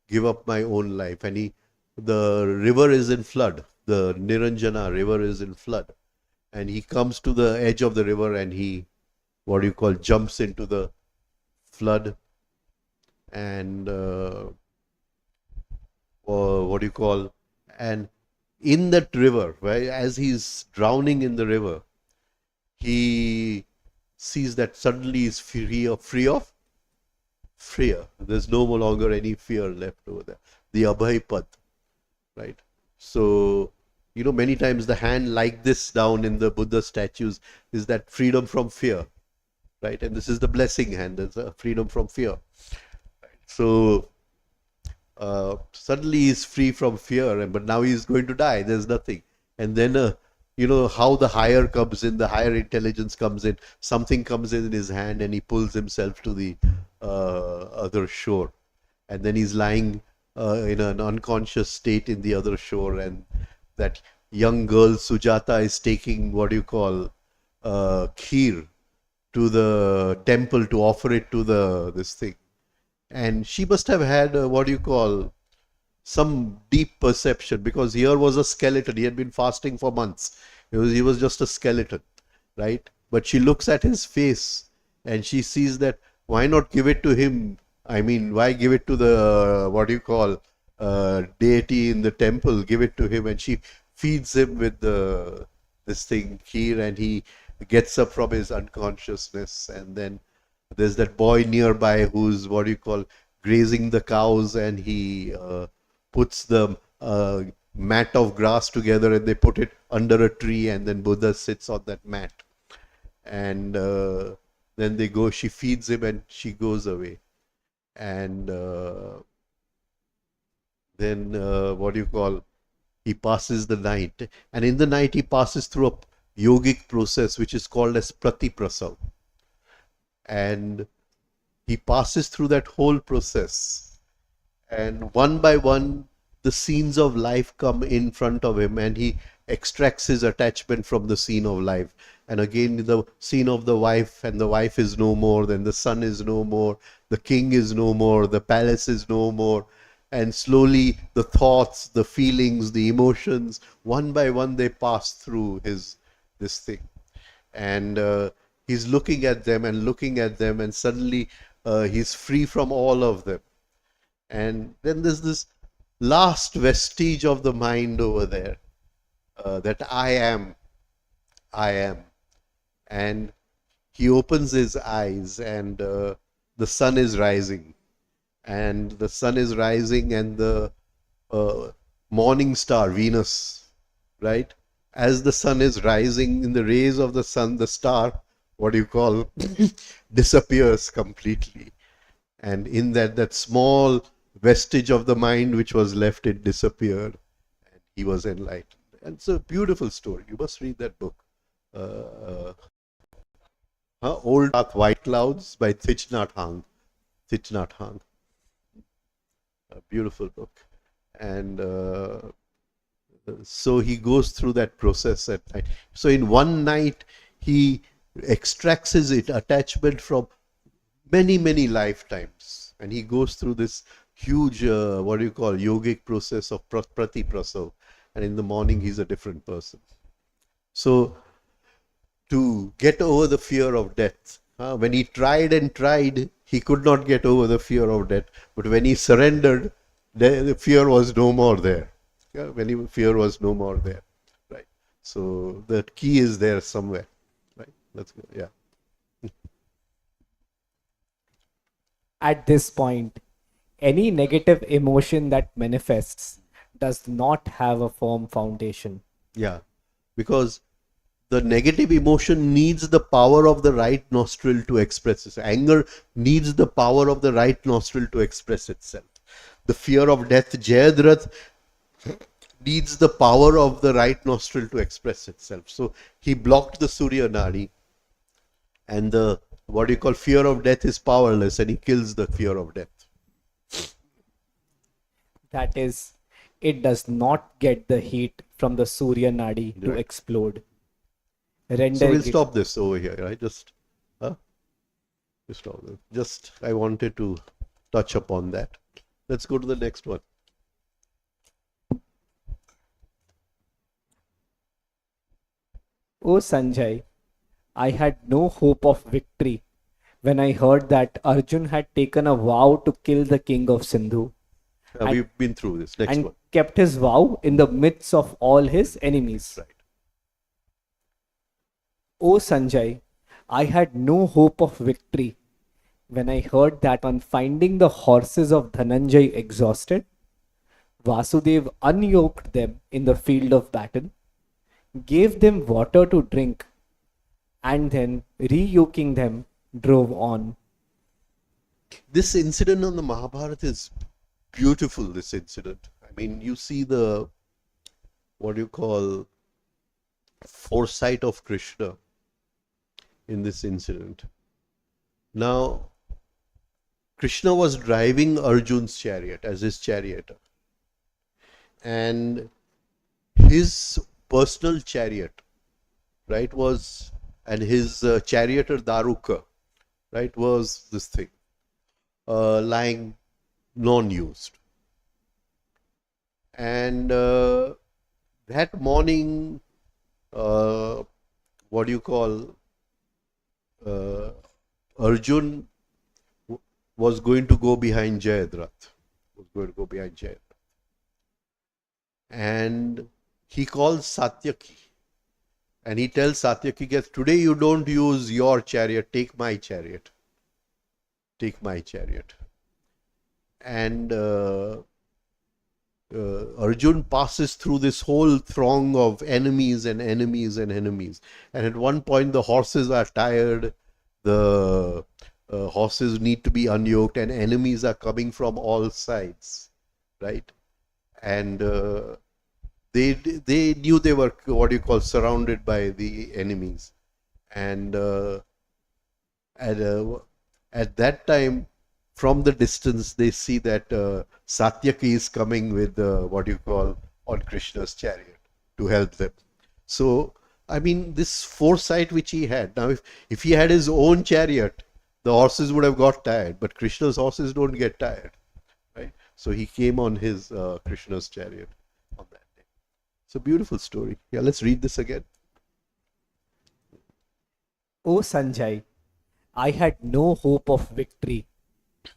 Speaker 3: give up my own life. And the river is in flood. The Niranjana river is in flood. And he comes to the edge of the river and he, jumps into the flood. And and in that river, right, as he's drowning in the river, he sees that suddenly he's free of fear. There's no longer any fear left over there. The Abhay-pad, right? So, many times the hand like this down in the Buddha statues is that freedom from fear, right? And this is the blessing hand, there's a freedom from fear. So, suddenly he's free from fear, but now he's going to die. There's nothing. And then, how the higher comes in, the higher intelligence comes in, something comes in his hand and he pulls himself to the other shore. And then he's lying in an unconscious state in the other shore, and that young girl Sujata is taking kheer to the temple to offer it to this thing. And she must have had some deep perception, because here was a skeleton. He had been fasting for months. He was just a skeleton, right? But she looks at his face and she sees that why not give it to him? I mean, why give it to the deity in the temple? Give it to him, and she feeds him with this thing, kheer, and he gets up from his unconsciousness. And then there's that boy nearby who's grazing the cows, and he puts the mat of grass together and they put it under a tree, and then Buddha sits on that mat. And then she feeds him and she goes away. And then he passes the night. And in the night he passes through a yogic process which is called as pratiprasav. And he passes through that whole process, and one by one the scenes of life come in front of him, and he extracts his attachment from the scene of life. And again the scene of the wife, and the wife is no more, then the son is no more, the king is no more, the palace is no more. And slowly the thoughts, the feelings, the emotions, one by one they pass through this thing. And he's looking at them and looking at them, and suddenly he's free from all of them. And then there's this last vestige of the mind over there, that I am. And he opens his eyes, and the sun is rising. And the sun is rising, and the morning star, Venus, right? As the sun is rising, in the rays of the sun, the star, what do you call, disappears completely. And in that small vestige of the mind which was left, it disappeared. And he was enlightened. And it's a beautiful story. You must read that book. Old Path, White Clouds by Thich Nhat Hanh. Thich Nhat Hanh. A beautiful book. And so he goes through that process at night. So in one night, he extracts his attachment from many, many lifetimes. And he goes through this huge, what do you call, yogic process of prati-prasav. And in the morning, he's a different person. So to get over the fear of death, when he tried and tried, he could not get over the fear of death. But when he surrendered, the fear was no more there. Yeah, fear was no more there. Right. So the key is there somewhere. Right. Let's go. Yeah.
Speaker 2: At this point, any negative emotion that manifests does not have a firm foundation.
Speaker 3: Yeah. Because the negative emotion needs the power of the right nostril to express itself. Anger needs the power of the right nostril to express itself. The fear of death, Jayadratha, needs the power of the right nostril to express itself. So he blocked the Surya Nadi, and the, what you call, fear of death is powerless, and he kills the fear of death.
Speaker 2: That is, it does not get the heat from the Surya Nadi to
Speaker 3: Right.
Speaker 2: explode.
Speaker 3: So we'll stop this over here, right? Just stop this. Just, I wanted to touch upon that. Let's go to the next one.
Speaker 2: Oh Sanjay, I had no hope of victory when I heard that Arjun had taken a vow to kill the king of Sindhu
Speaker 3: We've been through this. Next
Speaker 2: and
Speaker 3: one.
Speaker 2: kept his vow in the midst of all his enemies.
Speaker 3: Right.
Speaker 2: O Sanjay, I had no hope of victory when I heard that on finding the horses of Dhananjay exhausted, Vasudev unyoked them in the field of battle, gave them water to drink, and then re-yoking them, drove on.
Speaker 3: This incident on the Mahabharata is beautiful, this incident. I mean, you see the, what you call, foresight of Krishna in this incident. Now, Krishna was driving Arjun's chariot as his charioteer. And his personal chariot, right, was, and his charioteer Daruka, right, was this thing, lying non-used. And that morning, what do you call, Arjun was going to go behind Jayadratha. And he calls Satyaki. And he tells Satyaki, today you don't use your chariot, take my chariot. Take my chariot. And Arjun passes through this whole throng of enemies and enemies and enemies. And at one point the horses are tired, the horses need to be unyoked, and enemies are coming from all sides, right? And they knew they were, what you call, surrounded by the enemies. And at that time, from the distance, they see that Satyaki is coming with what you call, on Krishna's chariot to help them. So, I mean, this foresight which he had. Now, if he had his own chariot, the horses would have got tired. But Krishna's horses don't get tired, right? So he came on his Krishna's chariot on that day. It's a beautiful story. Yeah, let's read this again.
Speaker 2: Oh Sanjay, I had no hope of victory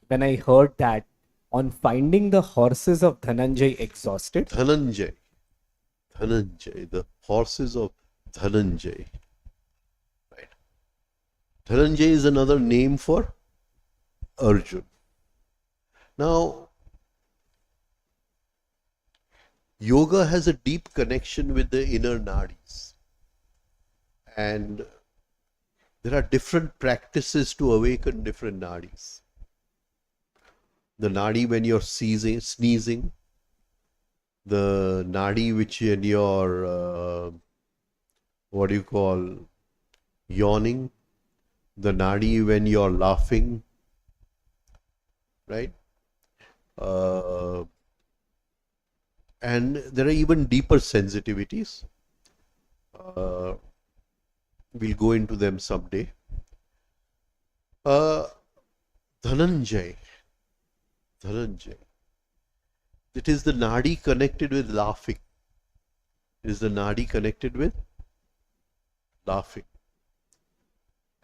Speaker 2: when I heard that on finding the horses of Dhananjay exhausted,
Speaker 3: Dhananjay. Dhananjay, the horses of Dhananjay. Right. Dhananjay is another name for Arjun. Now, yoga has a deep connection with the inner nadis. And there are different practices to awaken different nadis. The nadi when you're sneezing, the nadi which in your, what do you call, yawning, the nadi when you're laughing, right? And there are even deeper sensitivities. We'll go into them someday. Dhananjay. It is the nadi connected with laughing. It is the nadi connected with laughing.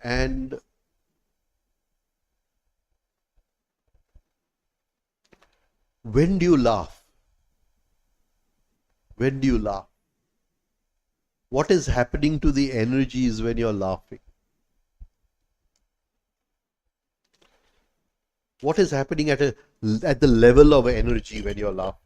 Speaker 3: And when do you laugh? When do you laugh? What is happening to the energies when you're laughing? What is happening at the level of energy when you're laughing?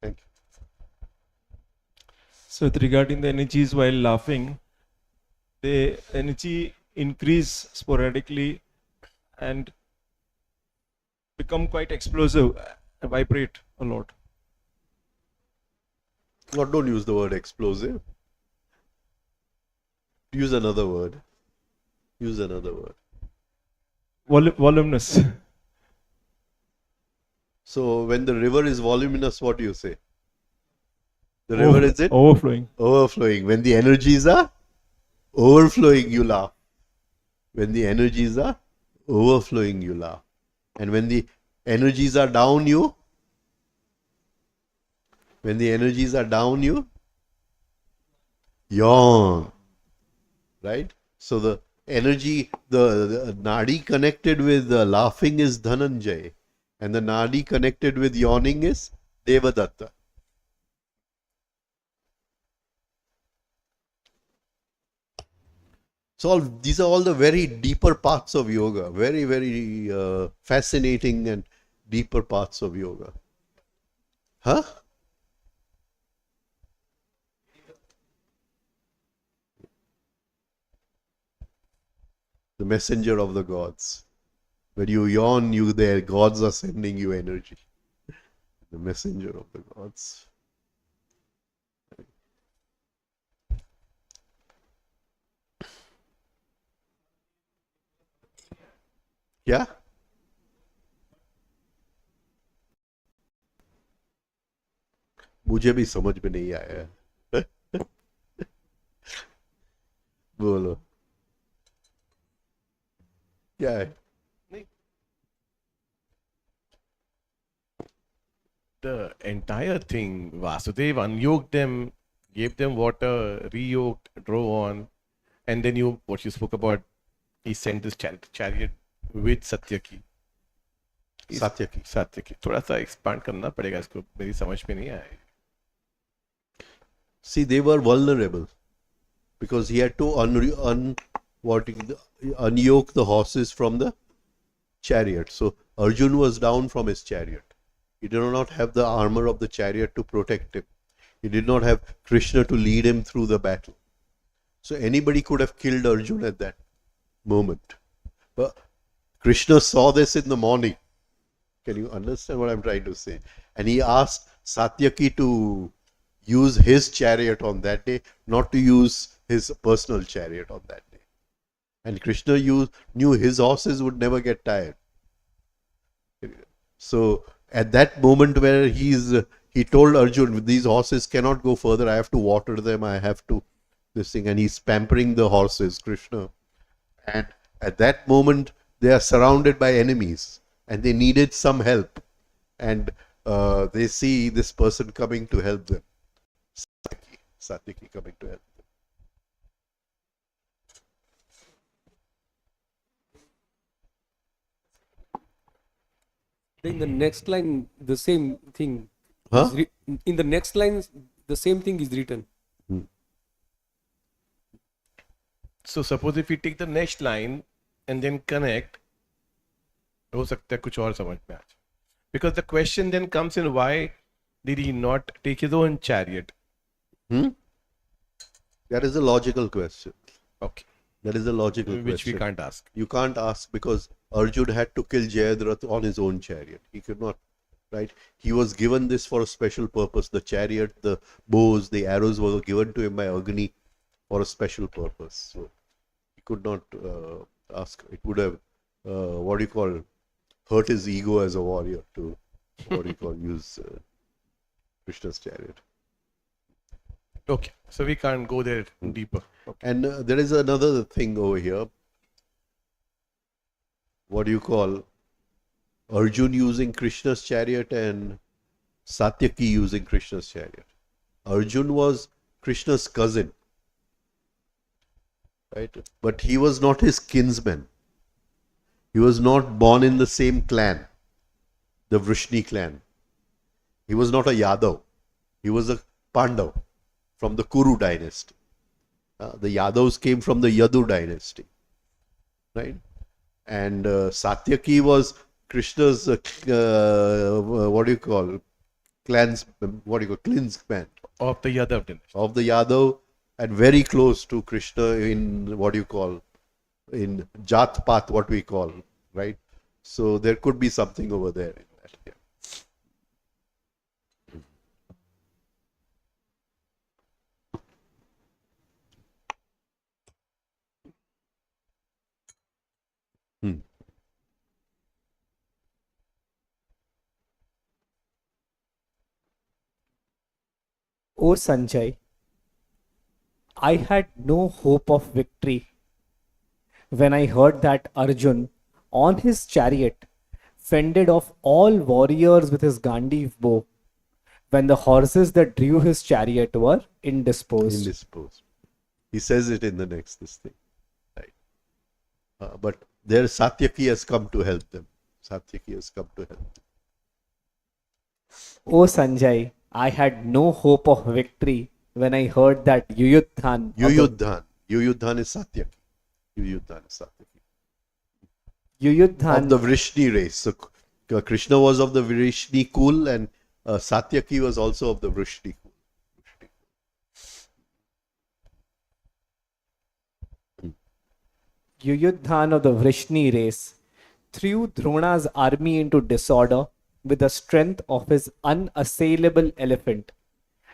Speaker 3: Thank you.
Speaker 5: So regarding the energies while laughing, the energy increase sporadically and become quite explosive, vibrate a lot.
Speaker 3: Or don't use the word explosive. Use another word. Use another word.
Speaker 5: Voluminous.
Speaker 3: So when the river is voluminous, what do you say? The river is it?
Speaker 5: Overflowing.
Speaker 3: Overflowing. When the energies are overflowing, you laugh. When the energies are overflowing, you laugh. And when the energies are down, you yawn. Right? So the energy, the nadi connected with laughing is Dhananjay. And the nadi connected with yawning is Devadatta. So these are all the very deeper parts of yoga. Very, very fascinating and deeper parts of yoga. Huh? The messenger of the gods. When you yawn, their gods are sending you energy. The messenger of the gods. क्या? मुझे भी समझ में नहीं आया. बोलो क्या है?
Speaker 4: The entire thing, Vasudev unyoked them, gave them water, reyoked, drove on, and then what you spoke about, he sent this chariot with Satyaki. Satyaki. थोड़ा सा expand करना पड़ेगा इसको, मेरी समझ में नहीं आया.
Speaker 3: See, they were vulnerable because he had to unyoke the horses from the chariot. So Arjun was down from his chariot. He did not have the armor of the chariot to protect him. He did not have Krishna to lead him through the battle. So anybody could have killed Arjun at that moment. But Krishna saw this in the morning. Can you understand what I'm trying to say? And he asked Satyaki to use his chariot on that day, not to use his personal chariot on that day. And Krishna knew his horses would never get tired. So at that moment where he told Arjun, these horses cannot go further, I have to water them, I have to this thing, and he's pampering the horses, Krishna. And at that moment they are surrounded by enemies and they needed some help. And they see this person coming to help them. Sataki coming to help them.
Speaker 7: In the next line, the same thing.
Speaker 3: Huh?
Speaker 7: In the next line, the same thing is written.
Speaker 4: So suppose if we take the next line and then connect, हो सकता है कुछ और समझ में आ जाए. Because the question then comes in, why did he not take his own chariot?
Speaker 3: That is a logical question.
Speaker 4: Okay.
Speaker 3: That is a logical
Speaker 4: Which
Speaker 3: question.
Speaker 4: we can't ask.
Speaker 3: You can't ask because Arjun had to kill Jayadratha on his own chariot. He could not, right? He was given this for a special purpose. The chariot, the bows, the arrows were given to him by Agni for a special purpose. So he could not ask. It would have, hurt his ego as a warrior to, use Krishna's chariot.
Speaker 4: Okay. So we can't go there deeper. Okay.
Speaker 3: And there is another thing over here. Arjun using Krishna's chariot and Satyaki using Krishna's chariot. Arjun was Krishna's cousin, right? But he was not his kinsman. He was not born in the same clan, the Vrishni clan. He was not a Yadav. He was a Pandav from the Kuru dynasty. The Yadavs came from the Yadu dynasty, right? And Satyaki was Krishna's kinsman
Speaker 4: Of the Yadav dynasty.
Speaker 3: of the Yadav, and very close to Krishna in in Jat Path, what we call, right? So there could be something over there in that. Yeah.
Speaker 2: O Sanjay, I had no hope of victory when I heard that Arjun, on his chariot, fended off all warriors with his Gandiv bow, when the horses that drew his chariot were indisposed.
Speaker 3: Indisposed. He says it in the next thing, right? But there Satyaki has come to help them. Satyaki has come to help them.
Speaker 2: O Sanjay, I had no hope of victory when I heard that Yuyudhan.
Speaker 3: Yuyudhan is Satyaki. Yuyudhan is Satyaki.
Speaker 2: Yuyudhan.
Speaker 3: Of the Vrishni race. So Krishna was of the Vrishni kull, and Satyaki was also of the Vrishni kull.
Speaker 2: Yuyudhan of the Vrishni race threw Drona's army into disorder with the strength of his unassailable elephant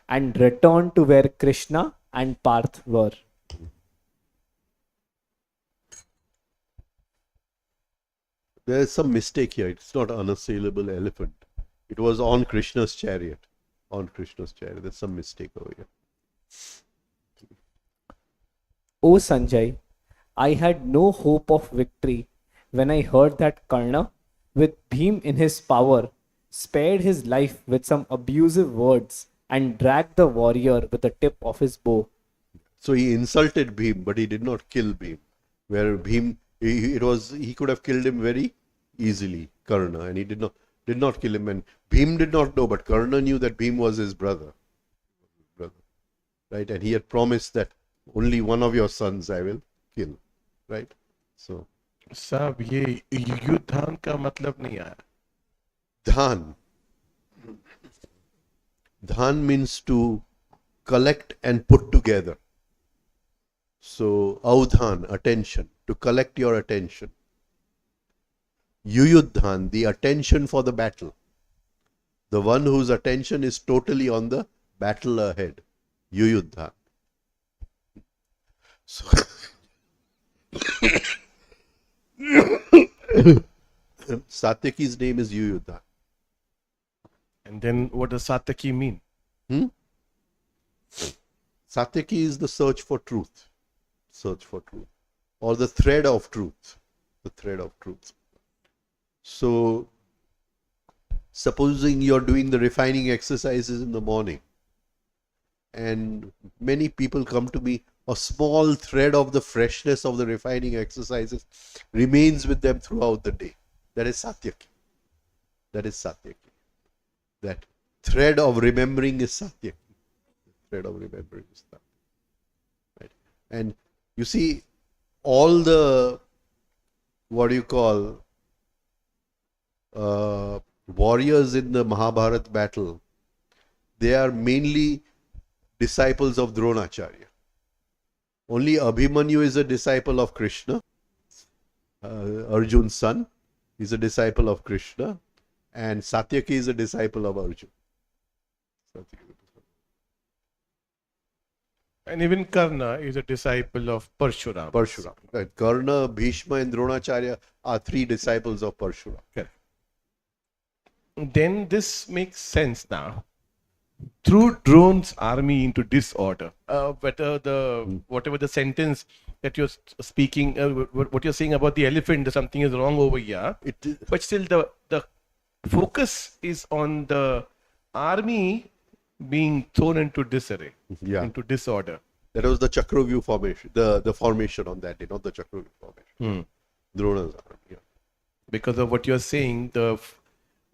Speaker 2: and returned to where Krishna and Parth were.
Speaker 3: There is some mistake here. It's not unassailable elephant. It was on Krishna's chariot. On Krishna's chariot. There's some mistake over here.
Speaker 2: O Sanjay, I had no hope of victory when I heard that Karna, with Bhim in his power, spared his life with some abusive words and dragged the warrior with the tip of his bow.
Speaker 3: So he insulted Bhim, but he did not kill Bhim. Where Bhim, he could have killed him very easily, Karna, and he did not kill him. And Bhim did not know, but Karna knew that Bhim was his brother. Right? And he had promised that only one of your sons I will kill. Right? So.
Speaker 4: साहब ये युद्धान का मतलब नहीं आया.
Speaker 3: Dhan means to collect and put together. So, avdhan, attention, to collect your attention. Yuyudhan, the attention for the battle. The one whose attention is totally on the battle ahead, Yuyuddha. So, Satyaki's name is Yuyuddha.
Speaker 4: And then what does Sataki mean?
Speaker 3: Satyaki is the search for truth. Search for truth. Or the thread of truth. The thread of truth. So, supposing you're doing the refining exercises in the morning, and many people come to me, a small thread of the freshness of the refining exercises remains with them throughout the day. That is Satyaki. That is Satyaki. That thread of remembering is Satyaki. Thread of remembering is Satyaki. Right? And you see, all the, what do you call, warriors in the Mahabharat battle, they are mainly disciples of Dronacharya. Only Abhimanyu is a disciple of Krishna. Arjun's son is a disciple of Krishna. And Satyaki is a disciple of Arjun.
Speaker 4: And even Karna is a disciple of Parshuram.
Speaker 3: Parshuram. Right. Karna, Bhishma and Dronacharya are three disciples of Parshuram.
Speaker 4: Correct. Then this makes sense now. Threw Drone's army into disorder. Whatever the sentence that you're speaking, what you're saying about the elephant, something is wrong over here. But still, the focus is on the army being thrown into disarray, into disorder.
Speaker 3: That was the Chakravyu formation, the formation on that day, not the Chakravyu formation. Drona's army. Yeah.
Speaker 4: Because of what you're saying, the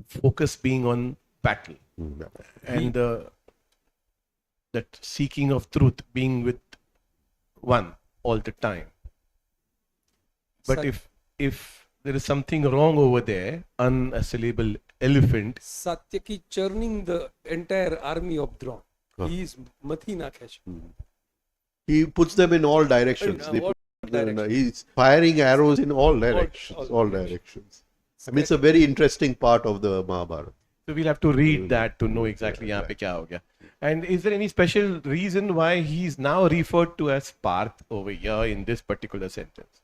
Speaker 4: focus being on battle. And that seeking of truth being with one all the time. But if there is something wrong over there, unassailable elephant.
Speaker 7: Satyaki churning the entire army of Drona. He is mathi nakhe છે.
Speaker 3: He puts them in all directions. He's firing arrows in all directions. All directions. I mean, it's a very interesting part of the Mahabharata.
Speaker 4: So we'll have to read that to know exactly yahan pe kya ho gaya. And is there any special reason why he's now referred to as Parth over here in this particular sentence?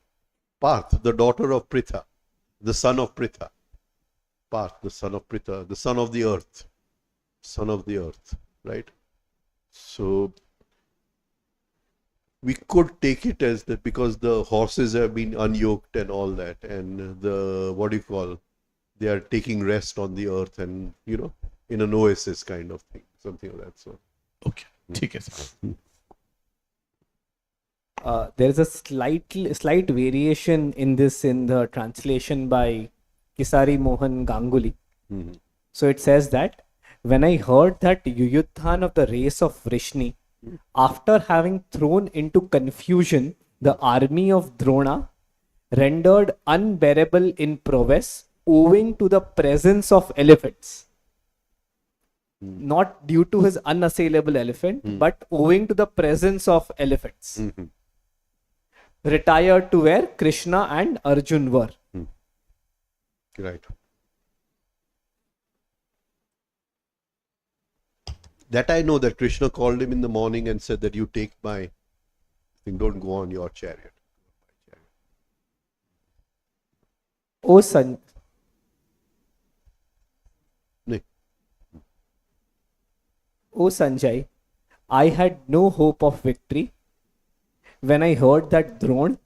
Speaker 3: Parth, the daughter of Pritha, the son of Pritha. Parth, the son of Pritha, the son of the earth. Son of the earth, right? So, we could take it as that because the horses have been unyoked and all that, and they are taking rest on the earth and, in an oasis kind of thing, something of that sort.
Speaker 4: Okay, ठीक है sir.
Speaker 2: There is a slight variation in this in the translation by Kisari Mohan Ganguly. So it says that when I heard that Yuyuddhan of the race of Vrishni, after having thrown into confusion the army of Drona, rendered unbearable in prowess owing to the presence of elephants. Not due to his unassailable elephant, but owing to the presence of elephants. Retired to where Krishna and Arjun were.
Speaker 3: Right. That I know, that Krishna called him in the morning and said that you take my thing, don't go on your chariot.
Speaker 2: O son. O Sanjay, I had no hope of victory when I heard that Drona,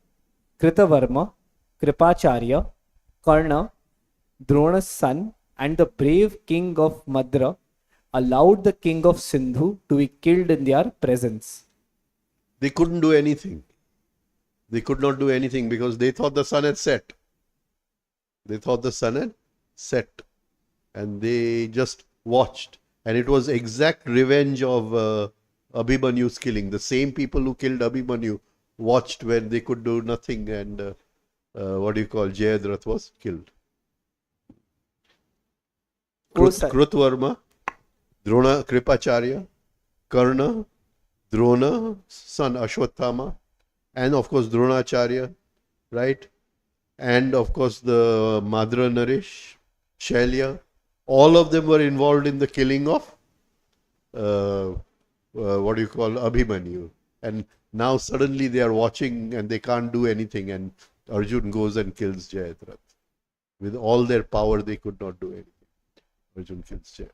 Speaker 2: Kritavarma, Kripacharya, Karna, Drona's son, and the brave king of Madra allowed the king of Sindhu to be killed in their presence.
Speaker 3: They couldn't do anything. They could not do anything because they thought the sun had set. They thought the sun had set. And they just watched. And it was exact revenge of Abhimanyu's killing. The same people who killed Abhimanyu watched when they could do nothing, and Jayadratha was killed. Krutvarma, Drona, Kripacharya, Karna, Drona, son Ashwathama, and of course Dronacharya, right? And of course the Madra Naresh, Shailya, all of them were involved in the killing of what do you call, Abhimanyu. And now suddenly they are watching and they can't do anything, and Arjun goes and kills Jayadratha. With all their power, they could not do anything. Arjun kills Jayadratha.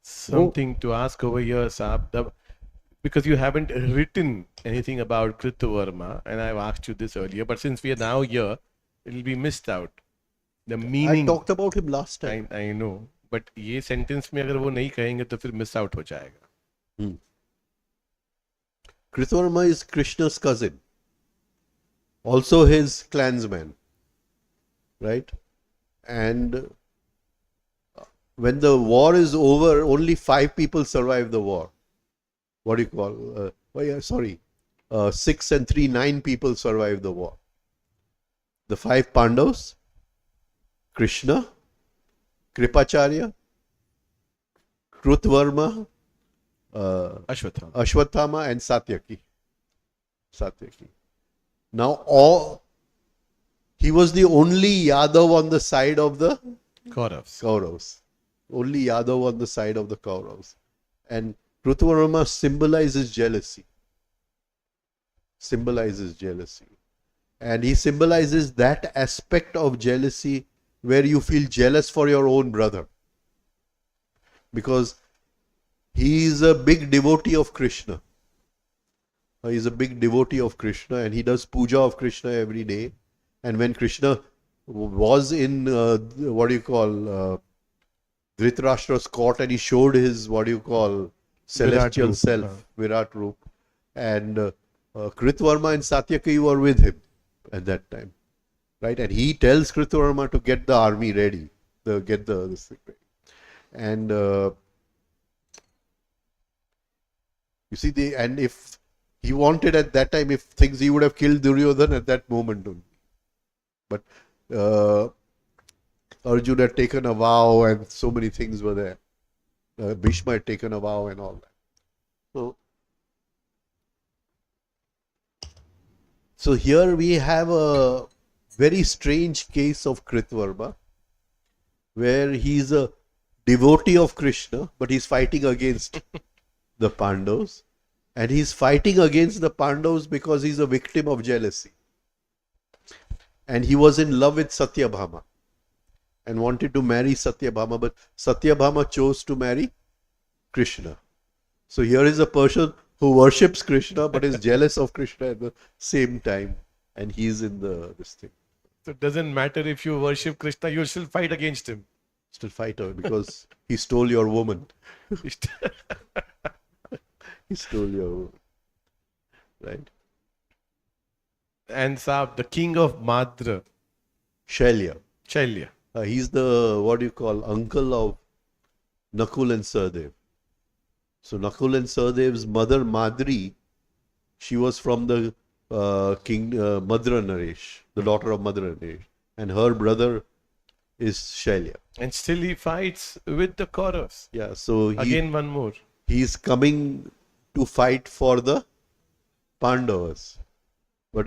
Speaker 4: Something to ask over here, Saab, because you haven't written anything about Kritavarma, and I've asked you this earlier, but since we are now here, it'll be missed out. The meaning.
Speaker 3: I talked about him last time.
Speaker 4: I know, but ये sentence में अगर वो नहीं कहेंगे तो फिर miss out हो जाएगा.
Speaker 3: Kritavarma is Krishna's cousin, also his clansman, right? And when the war is over, only 5 people survive the war. What do you call? 6 and 3, 9 people survive the war. The 5 Pandavas, Krishna, Kripacharya, Krutavarma, Ashwatthama and Satyaki. Now he was the only Yadav on the side of the Kauravas. Only Yadav on the side of the Kauravas. And Krutavarma symbolizes jealousy. And he symbolizes that aspect of jealousy where you feel jealous for your own brother. Because he is a big devotee of Krishna. He is a big devotee of Krishna, and he does puja of Krishna every day. And when Krishna was in, Dhritarashtra's court, and he showed his, celestial self, Virat Roop. And Kritavarma and Satyaki were with him at that time. Right? And he tells Kritavarma to get the army ready, get this thing ready. And you see, and if he wanted at that time, he would have killed Duryodhana at that moment only. But Arjuna had taken a vow, and so many things were there. Bhishma had taken a vow and all that. So here we have a very strange case of Kritavarma, where he is a devotee of Krishna, but he's fighting against the Pandavas. And he's fighting against the Pandavas because he's a victim of jealousy. And he was in love with Satyabhama and wanted to marry Satyabhama, but Satyabhama chose to marry Krishna. So here is a person who worships Krishna but is jealous of Krishna at the same time, and he's in this thing.
Speaker 4: So it doesn't matter if you worship Krishna, you'll still fight against him.
Speaker 3: Still fight her because he stole your woman. He stole your woman. Right?
Speaker 4: And Saab, the king of Madra.
Speaker 3: Shailya. He's the, uncle of Nakul and Sahadev. So Nakul and Sahadev's mother Madri, she was from the king Madra Naresh, the daughter of Madra Naresh. And her brother is Shailya.
Speaker 4: And still he fights with the Kauravas.
Speaker 3: Yeah, so
Speaker 4: again one more.
Speaker 3: He's coming to fight for the Pandavas. But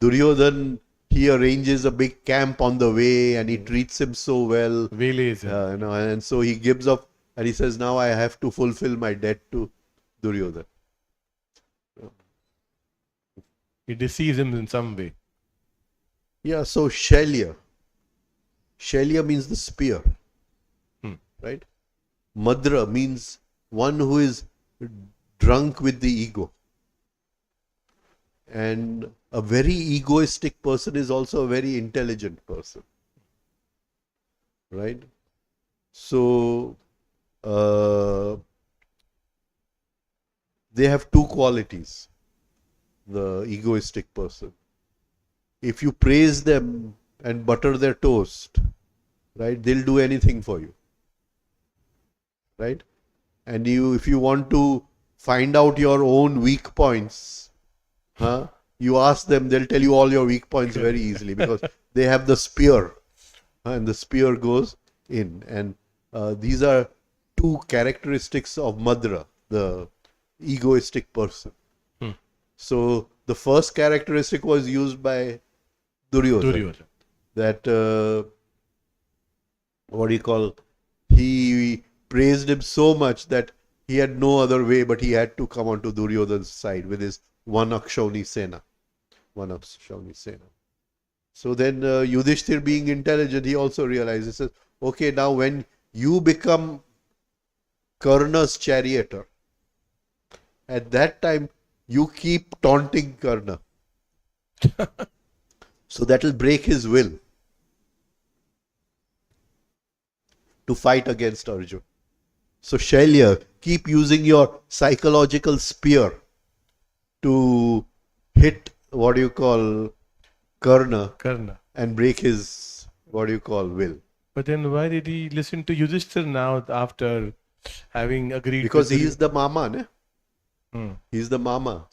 Speaker 3: Duryodhan, he arranges a big camp on the way and he treats him so well.
Speaker 4: Waylays him.
Speaker 3: And so he gives up and he says, now I have to fulfill my debt to Duryodhan.
Speaker 4: He deceives him in some way.
Speaker 3: Yeah, so Shailya. Shailya means the spear. Right? Madra means one who is drunk with the ego. And a very egoistic person is also a very intelligent person. Right? So, they have two qualities, the egoistic person. If you praise them and butter their toast, right, they'll do anything for you. Right? And if you want to find out your own weak points, you ask them, they'll tell you all your weak points very easily because they have the spear and the spear goes in. And these are two characteristics of Madra, the egoistic person. So the first characteristic was used by Duryodhana. That, he praised him so much that he had no other way, but he had to come onto Duryodhana's side with his one Akshauhini Sena. One Akshauhini Sena. So then Yudhishthir, being intelligent, he also realizes, says, okay, now when you become Karna's charioteer, at that time you keep taunting Karna. So that will break his will to fight against Arjun. So Shailya, keep using your psychological spear to hit what you call Karna and break his will.
Speaker 4: But then why did he listen to Yudhishthir now after having agreed?
Speaker 3: Because
Speaker 4: with
Speaker 3: he is the mama, ne?
Speaker 4: Hmm.
Speaker 3: He's the mama.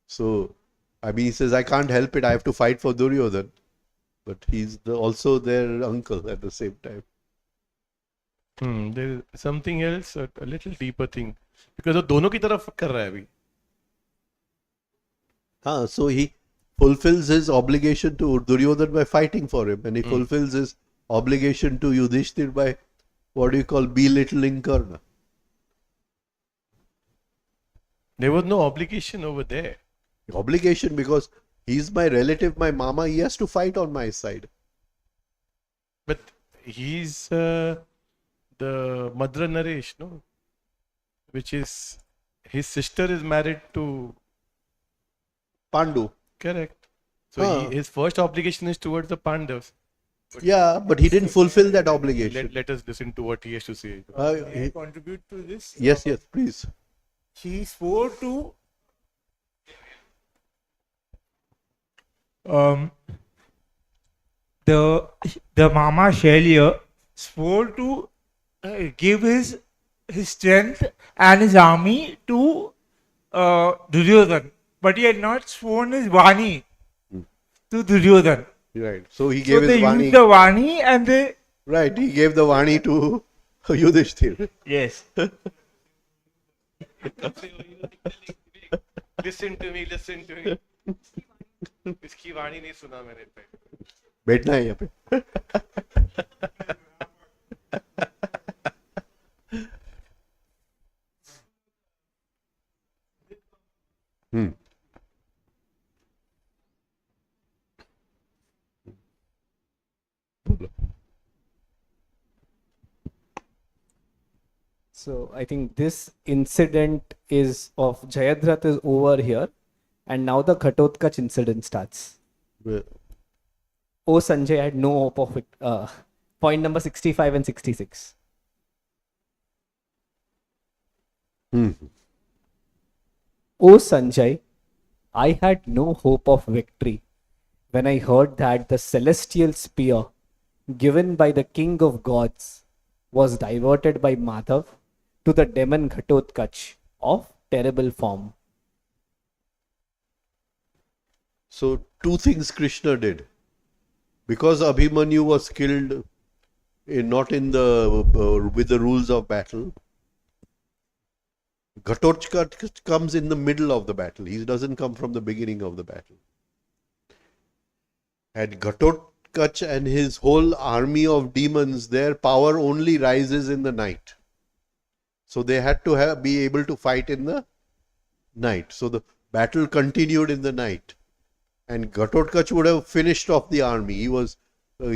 Speaker 3: So, I mean, he says, I can't help it. I have to fight for Duryodhan. But he's also their uncle at the same time.
Speaker 4: There is something else, a little deeper thing. Because वो दोनों की तरफ कर रहा है अभी.
Speaker 3: So he fulfills his obligation to Duryodhan by fighting for him. And he fulfills his obligation to Yudhishthir by, belittling Karna.
Speaker 4: There was no obligation over there.
Speaker 3: Obligation because he's my relative, my mama, he has to fight on my side.
Speaker 4: But he's the Madra Naresh, no? Which is, his sister is married to
Speaker 3: Pandu.
Speaker 4: Correct. So his first obligation is towards the Pandavas.
Speaker 3: But he didn't fulfill that obligation.
Speaker 4: Let us listen to what he has to say.
Speaker 1: May I contribute to this?
Speaker 3: Yes, please.
Speaker 1: She swore to the Mama Shailya swore to give his strength and his army to Duryodhan, but he had not sworn his Vani to Duryodhan.
Speaker 3: Right. So he gave
Speaker 1: So
Speaker 3: his
Speaker 1: they
Speaker 3: Vani.
Speaker 1: used the Vani and they.
Speaker 3: Right. He gave the Vani to Yudhishthir.
Speaker 1: Yes.
Speaker 4: Listen to me. इसकी वाणी नहीं सुना मैंने पे.
Speaker 3: बैठना है यहाँ पे.
Speaker 2: So I think this incident is of Jayadratha is over here, and now the Ghatotkacha incident starts. Oh Sanjay had no hope of it. Point number 65 and 66. Oh Sanjay, I had no hope of victory when I heard that the celestial spear given by the king of gods was diverted by Madhav to the demon Ghatotkacha of terrible form.
Speaker 3: So two things Krishna did. Because Abhimanyu was killed not in the with the rules of battle, Ghatotkacha comes in the middle of the battle. He doesn't come from the beginning of the battle. And Ghatotkacha and his whole army of demons, their power only rises in the night. So they had to be able to fight in the night. So the battle continued in the night. And Ghatotkacha would have finished off the army. He was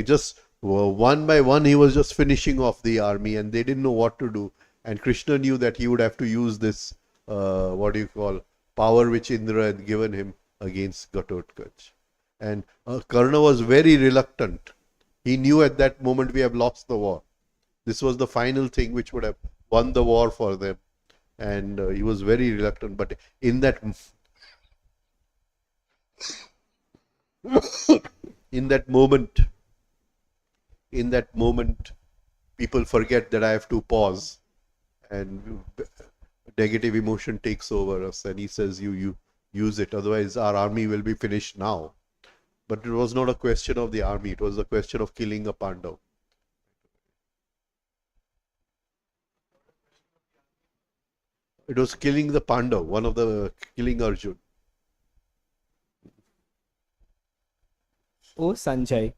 Speaker 3: just one by one, he was just finishing off the army, and they didn't know what to do. And Krishna knew that he would have to use this, power which Indra had given him against Ghatotkacha. And Karna was very reluctant. He knew at that moment we have lost the war. This was the final thing which would have won the war for them. And he was very reluctant. But in that moment, people forget that I have to pause, and negative emotion takes over us, and he says, you use it, otherwise our army will be finished now. But it was not a question of the army, it was a question of killing a Pandav. It was killing the Pandav, killing Arjun.
Speaker 2: Oh Sanjay,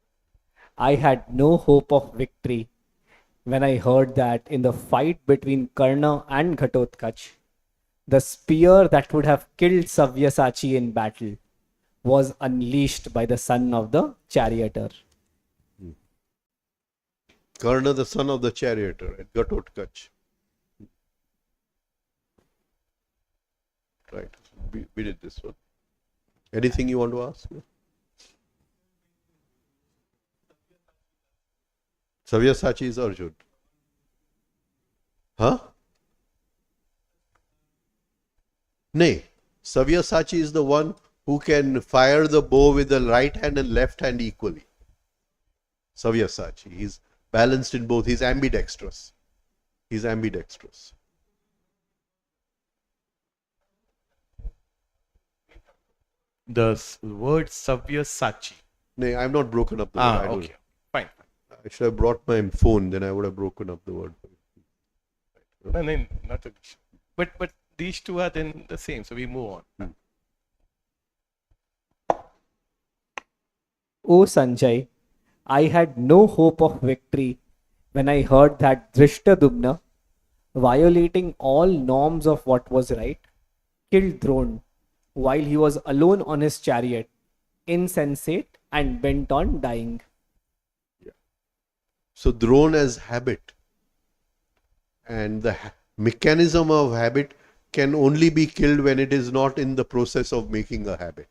Speaker 2: I had no hope of victory when I heard that in the fight between Karna and Ghatotkach, the spear that would have killed Sabyasachi in battle was unleashed by the son of the charioteer.
Speaker 3: Karna, the son of the charioteer at Ghatotkach. Right. We did this one. Anything you want to ask? Sabyasachi is Arjun. Huh? Nay. Sabyasachi is the one who can fire the bow with the right hand and left hand equally. Sabyasachi. He's balanced in both. He's ambidextrous. He's ambidextrous.
Speaker 4: The word Sabyasachi.
Speaker 3: Nay, I've not broken up the word. I don't-
Speaker 4: Okay. Fine.
Speaker 3: I should have brought my phone, then I would have broken up the word.
Speaker 4: No, no, not a, but these two are then the same. So we move on.
Speaker 2: O Sanjay, I had no hope of victory when I heard that Drishtadumna, violating all norms of what was right, killed Drona while he was alone on his chariot, insensate and bent on dying.
Speaker 3: So Drona as habit, and the mechanism of habit can only be killed when it is not in the process of making a habit.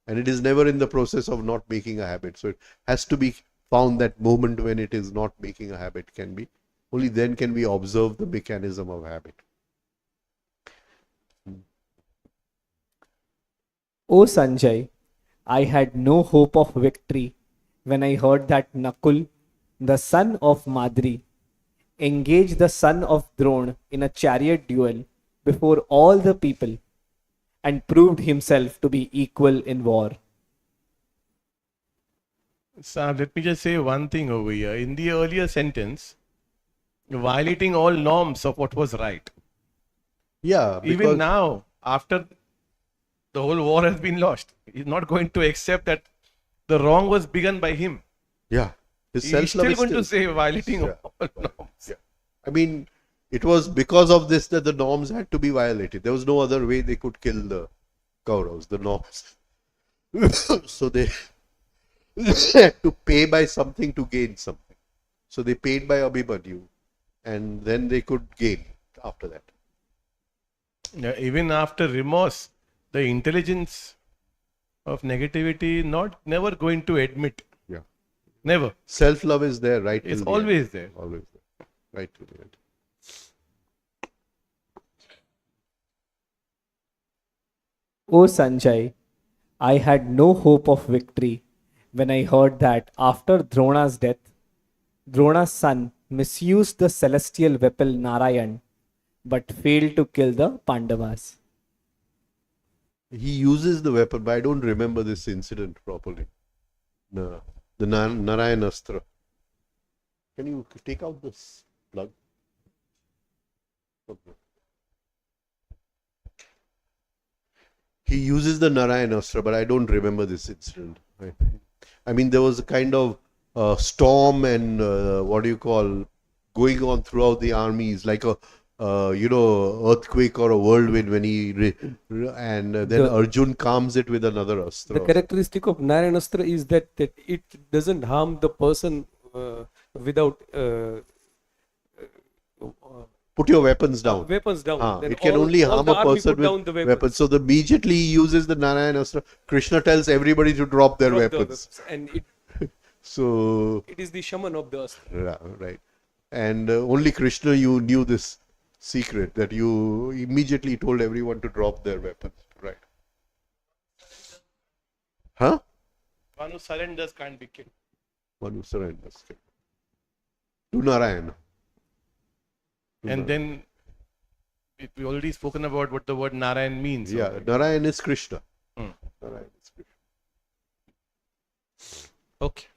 Speaker 3: And it is never in the process of not making a habit. So it has to be found that moment when it is not making a habit can be. Only then can we observe the mechanism of habit.
Speaker 2: O Sanjay, I had no hope of victory when I heard that Nakul, the son of Madri, engaged the son of Drona in a chariot duel before all the people and proved himself to be equal in war.
Speaker 4: So let me just say one thing over here. In the earlier sentence, violating all norms of what was right.
Speaker 3: Yeah.
Speaker 4: Even now, after the whole war has been lost, he's not going to accept that the wrong was begun by him.
Speaker 3: Yeah. His
Speaker 4: He's
Speaker 3: self-love
Speaker 4: still
Speaker 3: is
Speaker 4: going to say violating
Speaker 3: Yeah.
Speaker 4: all norms.
Speaker 3: Yeah. I mean, it was because of this that the norms had to be violated. There was no other way they could kill the Kauravas, the norms. So they had to pay by something to gain something. So they paid by Abhimanyu, and then they could gain after that.
Speaker 4: Yeah, even after remorse, the intelligence of negativity never going to admit.
Speaker 3: Yeah.
Speaker 4: Never.
Speaker 3: Self-love is there, right?
Speaker 4: It's
Speaker 3: till the
Speaker 4: always
Speaker 3: end.
Speaker 4: there.
Speaker 3: Always there. Right to the end.
Speaker 2: O Sanjay, I had no hope of victory when I heard that after Drona's death, Drona's son misused the celestial weapon Narayan but failed to kill the Pandavas.
Speaker 3: He uses the weapon, but I don't remember this incident properly. No. The Narayanastra. Can you take out this plug? Okay. He uses the Narayanastra, but I don't remember this incident. I mean, there was a kind of storm and going on throughout the armies, like a earthquake or a whirlwind when then Arjun calms it with another astra.
Speaker 7: The characteristic of Narayanastra is that it doesn't harm the person without
Speaker 3: Put your weapons down.
Speaker 7: weapons down. Then
Speaker 3: It can
Speaker 7: all-
Speaker 3: only
Speaker 7: all
Speaker 3: harm
Speaker 7: the
Speaker 3: a
Speaker 7: army
Speaker 3: person
Speaker 7: put down the
Speaker 3: with
Speaker 7: weapons.
Speaker 3: weapons. So immediately he uses the Narayanastra. Krishna tells everybody to drop their
Speaker 7: Drop the
Speaker 3: weapons.
Speaker 7: And
Speaker 3: So,
Speaker 7: it is the shaman of the astra.
Speaker 3: right. And only Krishna, you knew this secret that you immediately told everyone to drop their weapons. Right. Huh?
Speaker 4: One who surrenders can't be killed.
Speaker 3: One who surrenders. To Narayana.
Speaker 4: And then we already spoken about what the word Narayan means.
Speaker 3: Yeah, Narayan is Krishna.
Speaker 4: Hmm.
Speaker 3: Narayan is Krishna.
Speaker 4: Okay.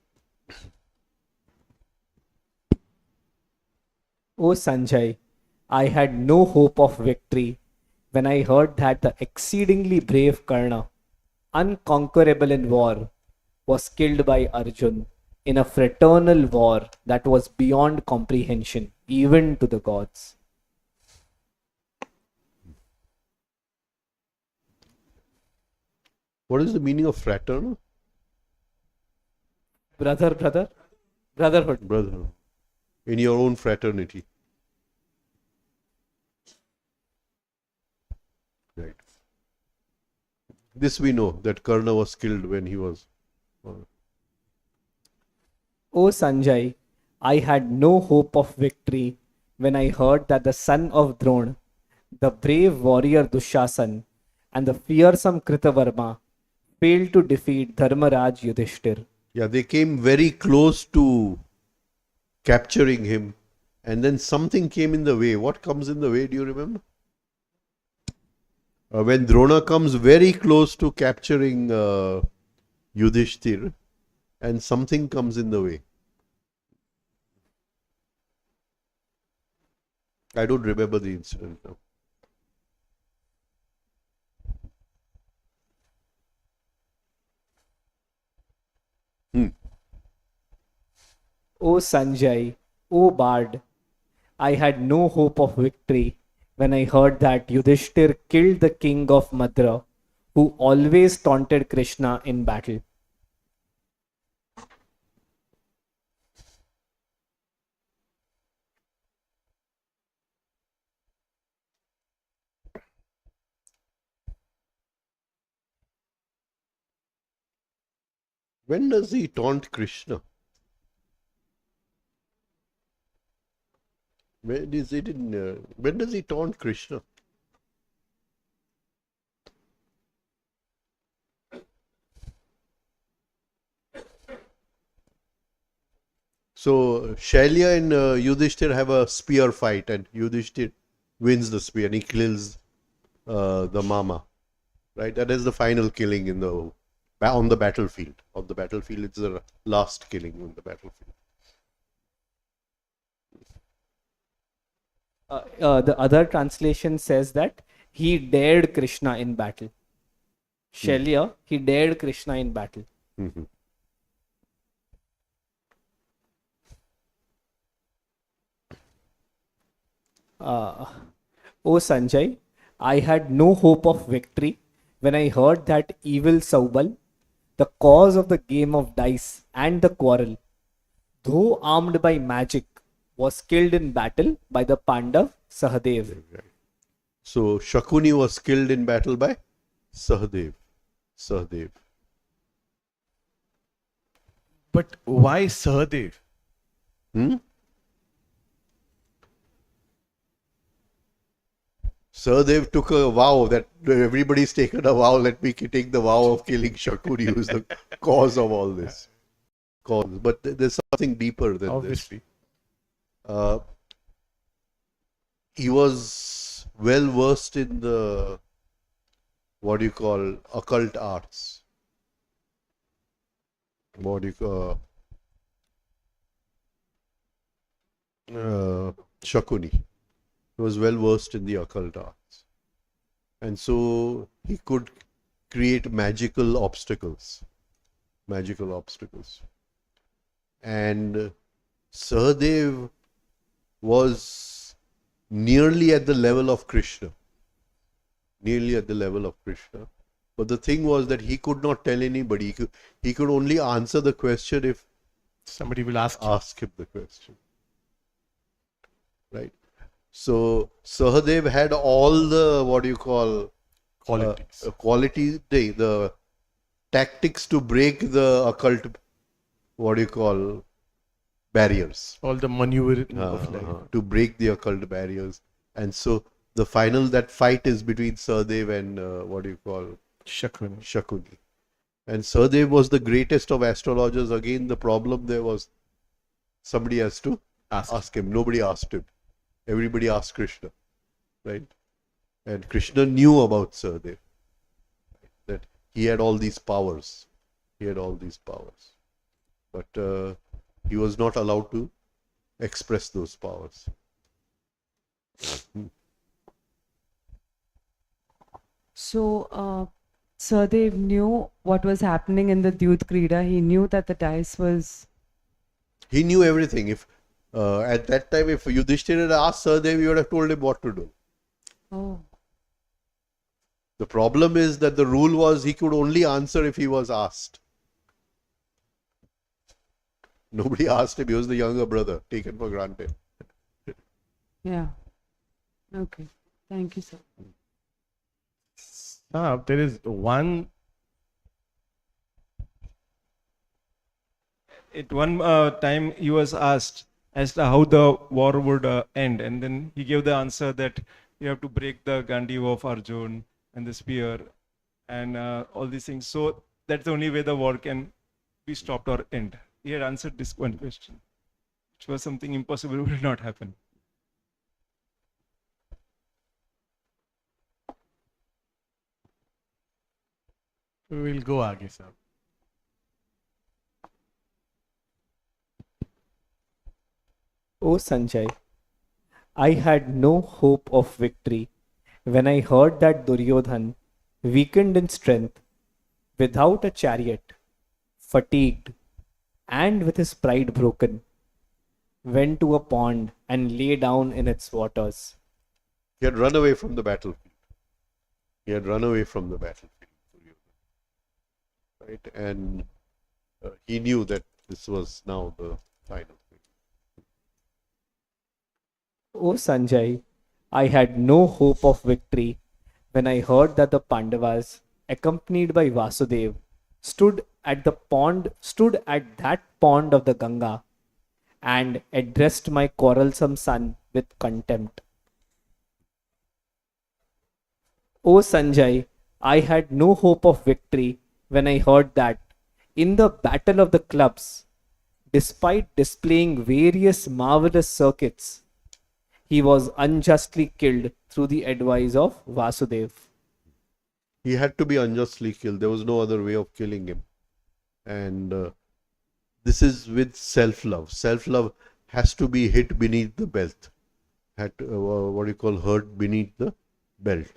Speaker 2: O Sanjay, I had no hope of victory when I heard that the exceedingly brave Karna, unconquerable in war, was killed by Arjun in a fraternal war that was beyond comprehension, even to the gods.
Speaker 3: What is the meaning of fraternal?
Speaker 2: Brotherhood.
Speaker 3: Brother. In your own fraternity. Right. This we know that Karna was killed when he was.
Speaker 2: O Sanjay, I had no hope of victory when I heard that the son of Drona, the brave warrior Dushasan, and the fearsome Kritavarma failed to defeat Dharmaraj Yudhishthir.
Speaker 3: Yeah, they came very close to capturing him, and then something came in the way. What comes in the way? Do you remember? When Drona comes very close to capturing Yudhishthir, and something comes in the way. I don't remember the incident now.
Speaker 2: O Sanjay, O Bard, I had no hope of victory when I heard that Yudhishthir killed the king of Madra, who always taunted Krishna in battle.
Speaker 3: When does he taunt Krishna? When does he taunt Krishna? So Shailya and Yudhishthir have a spear fight, and Yudhishthir wins the spear and he kills the Mama. Right? That is the final killing in on the battlefield. On the battlefield, it's the last killing on the battlefield.
Speaker 2: The other translation says that he dared Krishna in battle. Shailya, he dared Krishna in battle.
Speaker 3: Mm-hmm.
Speaker 2: O Sanjay, I had no hope of victory when I heard that evil Saubal, the cause of the game of dice and the quarrel, though armed by magic, was killed in battle by the Pandav Sahadev.
Speaker 3: So Shakuni was killed in battle by Sahadev.
Speaker 4: But why Sahadev?
Speaker 3: Sahadev took a vow that everybody's taken a vow. Let me take the vow of killing Shakuni, who is the cause of all this. But there's something deeper than
Speaker 4: Obviously.
Speaker 3: this. He was well versed in the occult arts. Shakuni. He was well versed in the occult arts. And so he could create magical obstacles. And Sahadev was nearly at the level of Krishna. But the thing was that he could not tell anybody. He could only answer the question if
Speaker 4: Somebody will ask
Speaker 3: him the question. Right? So Sahadev had all the
Speaker 4: qualities.
Speaker 3: The tactics to break the occult barriers.
Speaker 4: All the maneuvering of life.
Speaker 3: To break the occult barriers. And so the final that fight is between Sahadev and Shakuni. And Sahadev was the greatest of astrologers. Again, the problem there was somebody has to ask him. Nobody asked him. Everybody asked Krishna. Right? And Krishna knew about Sahadev. That he had all these powers. But he was not allowed to express those powers.
Speaker 8: So, Sahadev knew what was happening in the Dyut Krida. He knew that the dice was
Speaker 3: He knew everything. If at that time, if Yudhishthira had asked Sahadev, he would have told him what to do.
Speaker 8: Oh.
Speaker 3: The problem is that the rule was he could only answer if he was asked. Nobody asked him. He was the younger brother, taken for granted.
Speaker 8: Yeah. Okay. Thank you, sir.
Speaker 4: There is one.
Speaker 5: At one time, he was asked as to how the war would end, and then he gave the answer that you have to break the Gandiva of Arjun and the spear and all these things. So that's the only way the war can be stopped or end. He had answered this one question, which was something impossible, would not happen.
Speaker 6: We will go आगे sir.
Speaker 2: O Sanjay, I had no hope of victory when I heard that Duryodhan, weakened in strength, without a chariot, fatigued, and with his pride broken, went to a pond and lay down in its waters.
Speaker 3: He had run away from the battlefield. He had run away from the battlefield. Right? And he knew that this was now the final thing.
Speaker 2: O Sanjay, I had no hope of victory when I heard that the Pandavas, accompanied by Vasudev, stood at that pond of the Ganga and addressed my quarrelsome son with contempt. O Sanjay, I had no hope of victory when I heard that in the battle of the clubs, despite displaying various marvelous circuits, he was unjustly killed through the advice of Vasudev.
Speaker 3: He had to be unjustly killed. There was no other way of killing him. And this is with self-love. Self-love has to be hit beneath the belt. What you call hurt beneath the belt.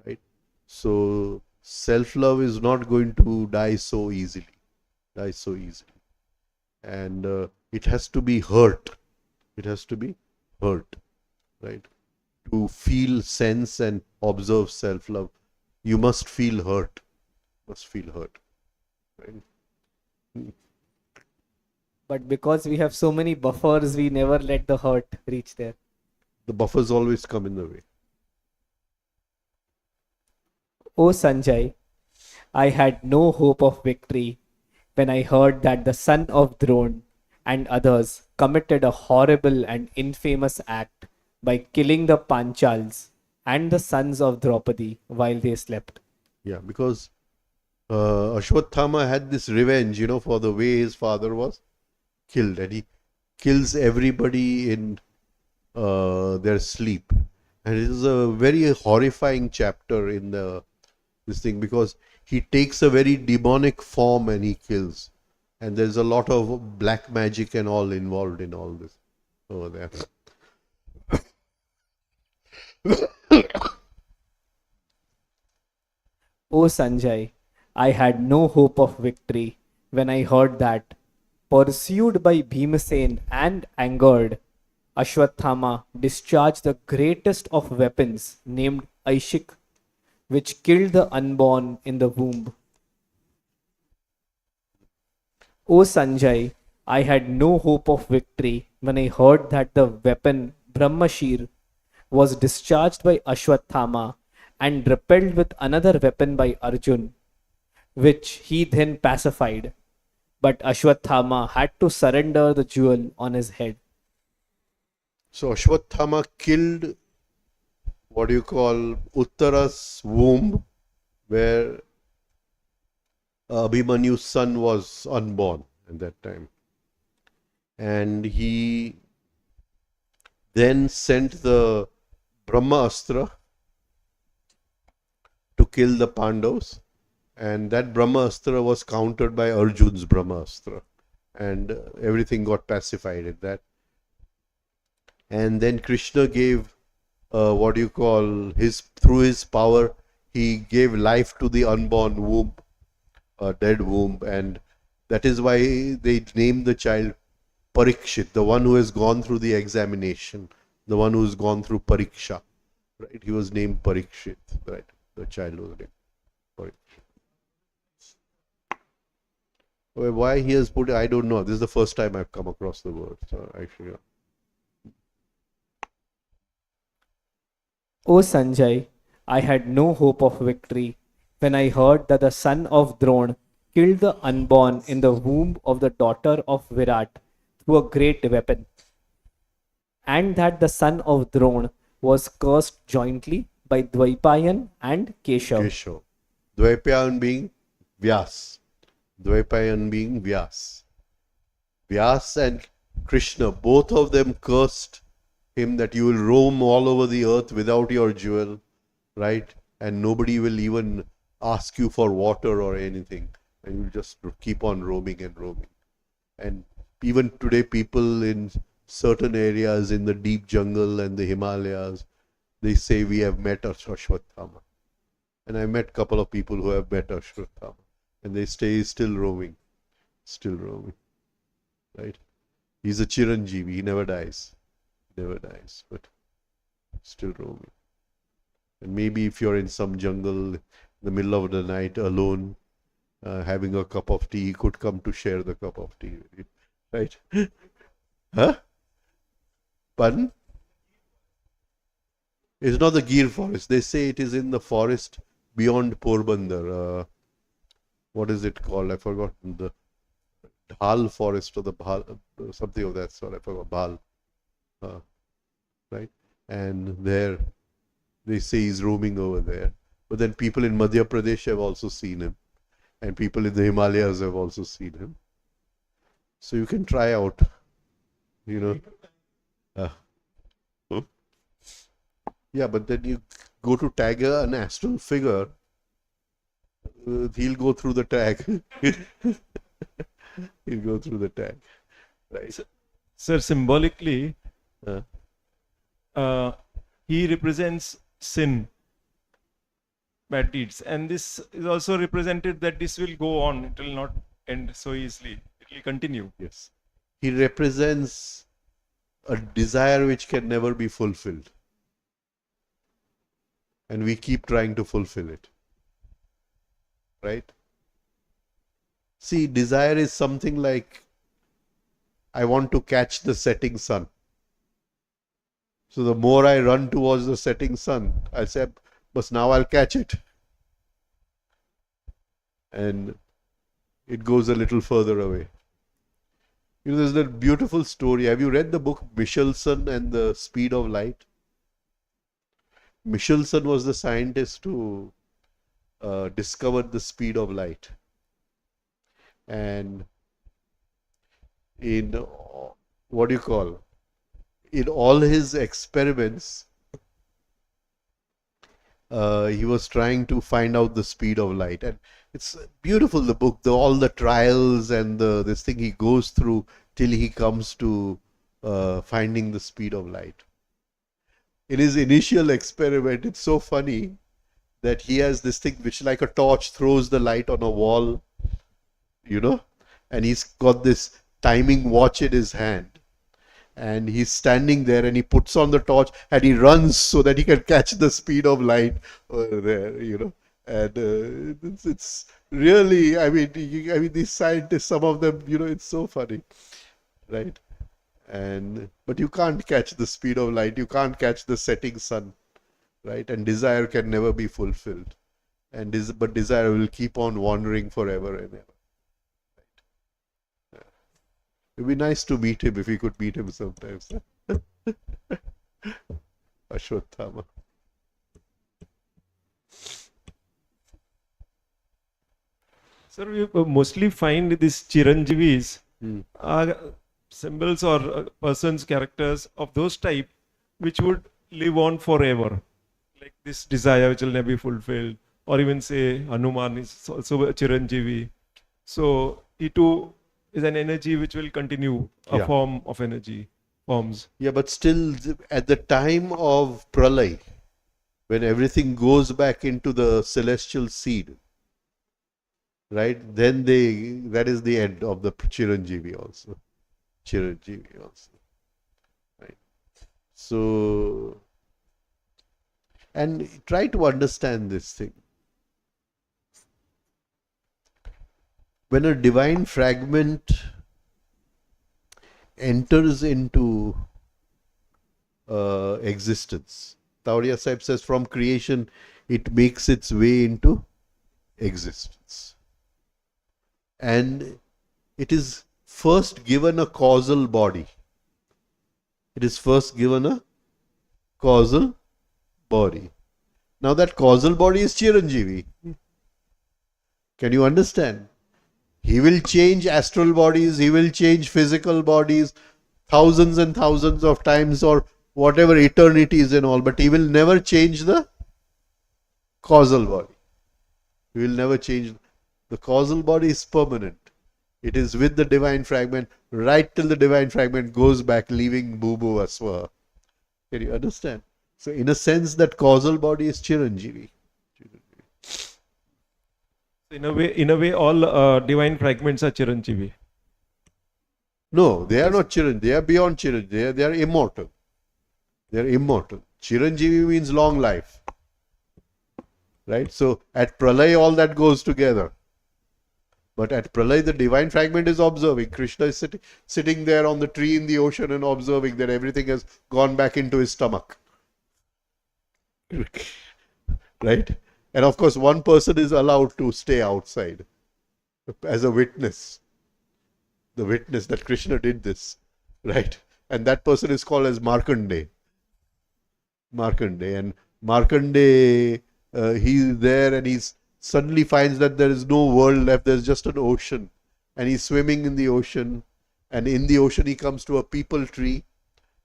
Speaker 3: Right? So self-love is not going to die so easily. And it has to be hurt. It has to be hurt. Right? To feel, sense and observe self-love, you must feel hurt. Right?
Speaker 2: But because we have so many buffers, we never let the hurt reach there.
Speaker 3: The buffers always come in the way.
Speaker 2: O Sanjay, I had no hope of victory when I heard that the son of Drona and others committed a horrible and infamous act by killing the Panchals and the sons of Draupadi while they slept.
Speaker 3: Yeah, because Ashwatthama had this revenge, for the way his father was killed, and he kills everybody in their sleep. And it is a very horrifying chapter in this thing, because he takes a very demonic form and he kills. And there's a lot of black magic and all involved in all this over there.
Speaker 2: O Sanjay, I had no hope of victory when I heard that, pursued by Bhimasen and angered, Ashwatthama discharged the greatest of weapons named Aishik, which killed the unborn in the womb. O Sanjay, I had no hope of victory when I heard that the weapon Brahmashir was discharged by Ashwatthama and repelled with another weapon by Arjun, which he then pacified. But Ashwatthama had to surrender the jewel on his head.
Speaker 3: So Ashwatthama killed Uttara's womb, where Abhimanyu's son was unborn at that time. And he then sent the Brahma Astra to kill the Pandavas. And that Brahma Astra was countered by Arjun's Brahma Astra. And everything got pacified at that. And then Krishna gave through his power, he gave life to the unborn womb, a dead womb, and that is why they named the child Parikshit, the one who has gone through the examination, the one who's gone through Pariksha. Right? He was named Parikshit. Right? The child was named Parikshit. Well, why he has put it, I don't know. This is the first time I've come across the word. So actually,
Speaker 2: O Sanjay, I had no hope of victory when I heard that the son of Drona killed the unborn in the womb of the daughter of Virat through a great weapon, and that the son of Drona was cursed jointly by Dvaipayan and Keshav.
Speaker 3: Keshav. Dvaipayan being Vyas. Dvaipayan being Vyas. Vyas and Krishna, both of them cursed him that you will roam all over the earth without your jewel, right? And nobody will even ask you for water or anything. And you just keep on roaming and roaming. And even today, people in certain areas in the deep jungle and the Himalayas, they say we have met Ashwatthama. And I met a couple of people who have met Ashwatthama. And they stay still roaming. Still roaming. Right? He's a Chiranjeevi. He never dies. Never dies. But still roaming. And maybe if you're in some jungle in the middle of the night alone, having a cup of tea, he could come to share the cup of tea with you. Right? Huh? Pardon? It's not the Gir forest. They say it is in the forest beyond Porbandar. What is it called? I forgot. The Dhal forest or the Bhal, something of that sort. I forgot. Bhal. Right? And there, they say he's roaming over there. But then people in Madhya Pradesh have also seen him. And people in the Himalayas have also seen him. So you can try out, you know. Yeah, but then you go to tag an astral figure, he'll go through the tag. He'll go through the tag. Right.
Speaker 5: Sir, symbolically, he represents sin, bad deeds. And this is also represented that this will go on. It will not end so easily. It will continue.
Speaker 3: Yes. He represents a desire which can never be fulfilled. And we keep trying to fulfill it. Right? See, desire is something like, I want to catch the setting sun. So the more I run towards the setting sun, I'll say, but now I'll catch it. And it goes a little further away. You know, there's that beautiful story. Have you read the book Michelson and the Speed of Light? Michelson was the scientist who discovered the speed of light. And in, what do you call, in all his experiments, he was trying to find out the speed of light. And it's beautiful, the book, all the trials and this thing he goes through till he comes to finding the speed of light. In his initial experiment, it's so funny that he has this thing which, like a torch, throws the light on a wall, you know, and he's got this timing watch in his hand. And he's standing there and he puts on the torch and he runs so that he can catch the speed of light over there, you know. And it's really, I mean, these scientists, some of them, you know, it's so funny, right? But you can't catch the speed of light. You can't catch the setting sun, right? And desire can never be fulfilled. But desire will keep on wandering forever and ever. Right? It'd be nice to meet him if we could meet him sometimes. Ashwatthama.
Speaker 5: Sir, we mostly find these Chiranjeevis are symbols or persons, characters of those type which would live on forever. Like this desire which will never be fulfilled. Or even say Hanuman is also a Chiranjeevi. So he too is an energy which will continue, a form of energy, forms.
Speaker 3: Yeah, but still at the time of Pralay, when everything goes back into the celestial seed, right? Then that is the end of the Chiranjeevi also. Chiranjeevi also. Right. So, and try to understand this thing. When a divine fragment enters into existence, Tauria Sahib says from creation it makes its way into existence. And it is first given a causal body. It is first given a causal body. Now that causal body is Chiranjeevi. Can you understand? He will change astral bodies, he will change physical bodies thousands and thousands of times or whatever eternities and all, but he will never change the causal body. He will never change. The causal body is permanent. It is with the divine fragment right till the divine fragment goes back, leaving Bhubu Aswa. Can you understand? So in a sense that causal body is Chiranjeevi.
Speaker 5: In a way, all divine fragments are Chiranjeevi.
Speaker 3: No, they are not Chiranjeevi. They are beyond Chiranjeevi. They are immortal. They are immortal. Chiranjeevi means long life. Right? So at Pralay all that goes together. But at Pralay the divine fragment is observing. Krishna is sitting there on the tree in the ocean and observing that everything has gone back into his stomach. Right? And of course one person is allowed to stay outside as a witness. The witness that Krishna did this. Right? And that person is called as Markandeya. And Markandeya, he's there and he's suddenly finds that there is no world left, there's just an ocean. And he's swimming in the ocean. And in the ocean he comes to a peepal tree,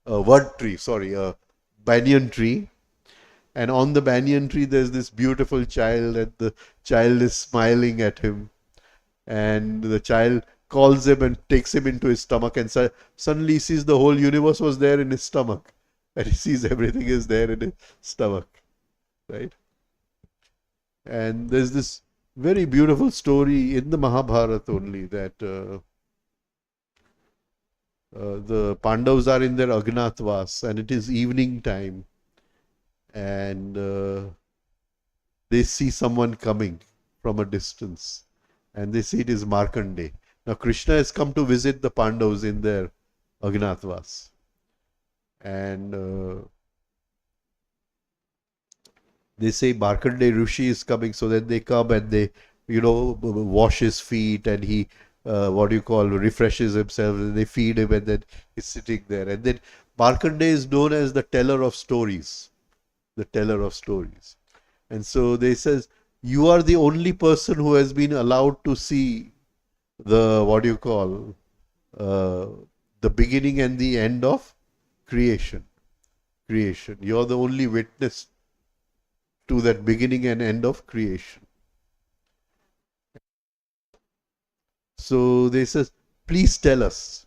Speaker 3: a banyan tree. And on the banyan tree there's this beautiful child and the child is smiling at him. And the child calls him and takes him into his stomach and suddenly he sees the whole universe was there in his stomach. And he sees everything is there in his stomach. Right? And there's this very beautiful story in the Mahabharat only that the Pandavas are in their Agnatwas and it is evening time. And they see someone coming from a distance and they see it is Markandeya. Now Krishna has come to visit the Pandavas in their Agnatwas. And they say Markandeya Rishi is coming, so then they come and they, wash his feet and he, refreshes himself and they feed him and then he's sitting there. And then Markandeya is known as the teller of stories. The teller of stories. And so they says, you are the only person who has been allowed to see the, the beginning and the end of creation. You are the only witness to that beginning and end of creation. So they says, please tell us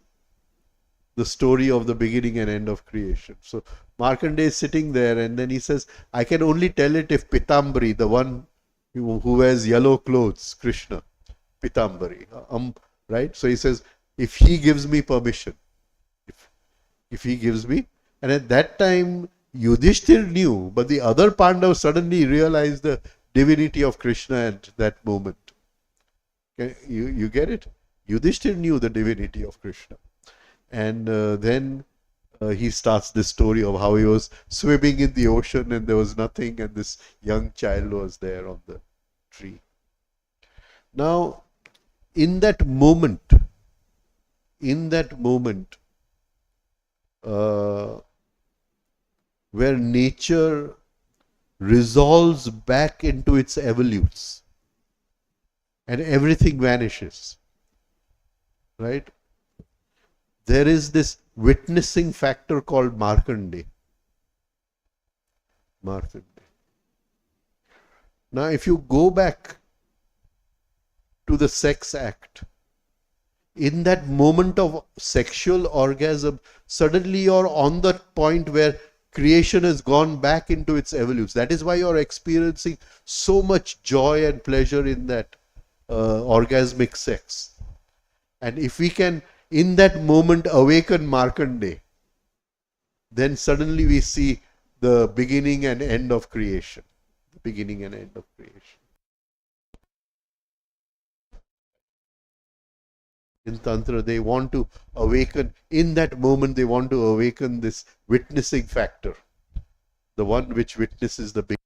Speaker 3: the story of the beginning and end of creation. So Markandeya is sitting there and then he says, I can only tell it if Pitambari, the one who wears yellow clothes, Krishna, Pitambari, right? So he says, if he gives me permission, if he gives me, and at that time Yudhishthir knew, but the other Pandavas suddenly realized the divinity of Krishna at that moment. You get it? Yudhishthir knew the divinity of Krishna. And then he starts this story of how he was swimming in the ocean and there was nothing and this young child was there on the tree. Now, in that moment, where nature resolves back into its evolutes and everything vanishes, right? There is this witnessing factor called Markandeya. Now, if you go back to the sex act, in that moment of sexual orgasm, suddenly you're on the point where creation has gone back into its evolutes. That is why you're experiencing so much joy and pleasure in that orgasmic sex. And if we can in that moment awaken Markandeya, then suddenly we see the beginning and end of creation. The beginning and end of creation. In Tantra, they want to awaken, in that moment they want to awaken this witnessing factor. The one which witnesses the beginning.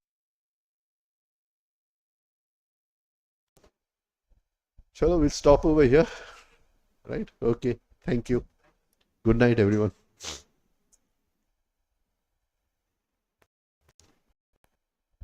Speaker 3: Chalo, we'll stop over here. Right? Okay. Thank you. Good night, everyone.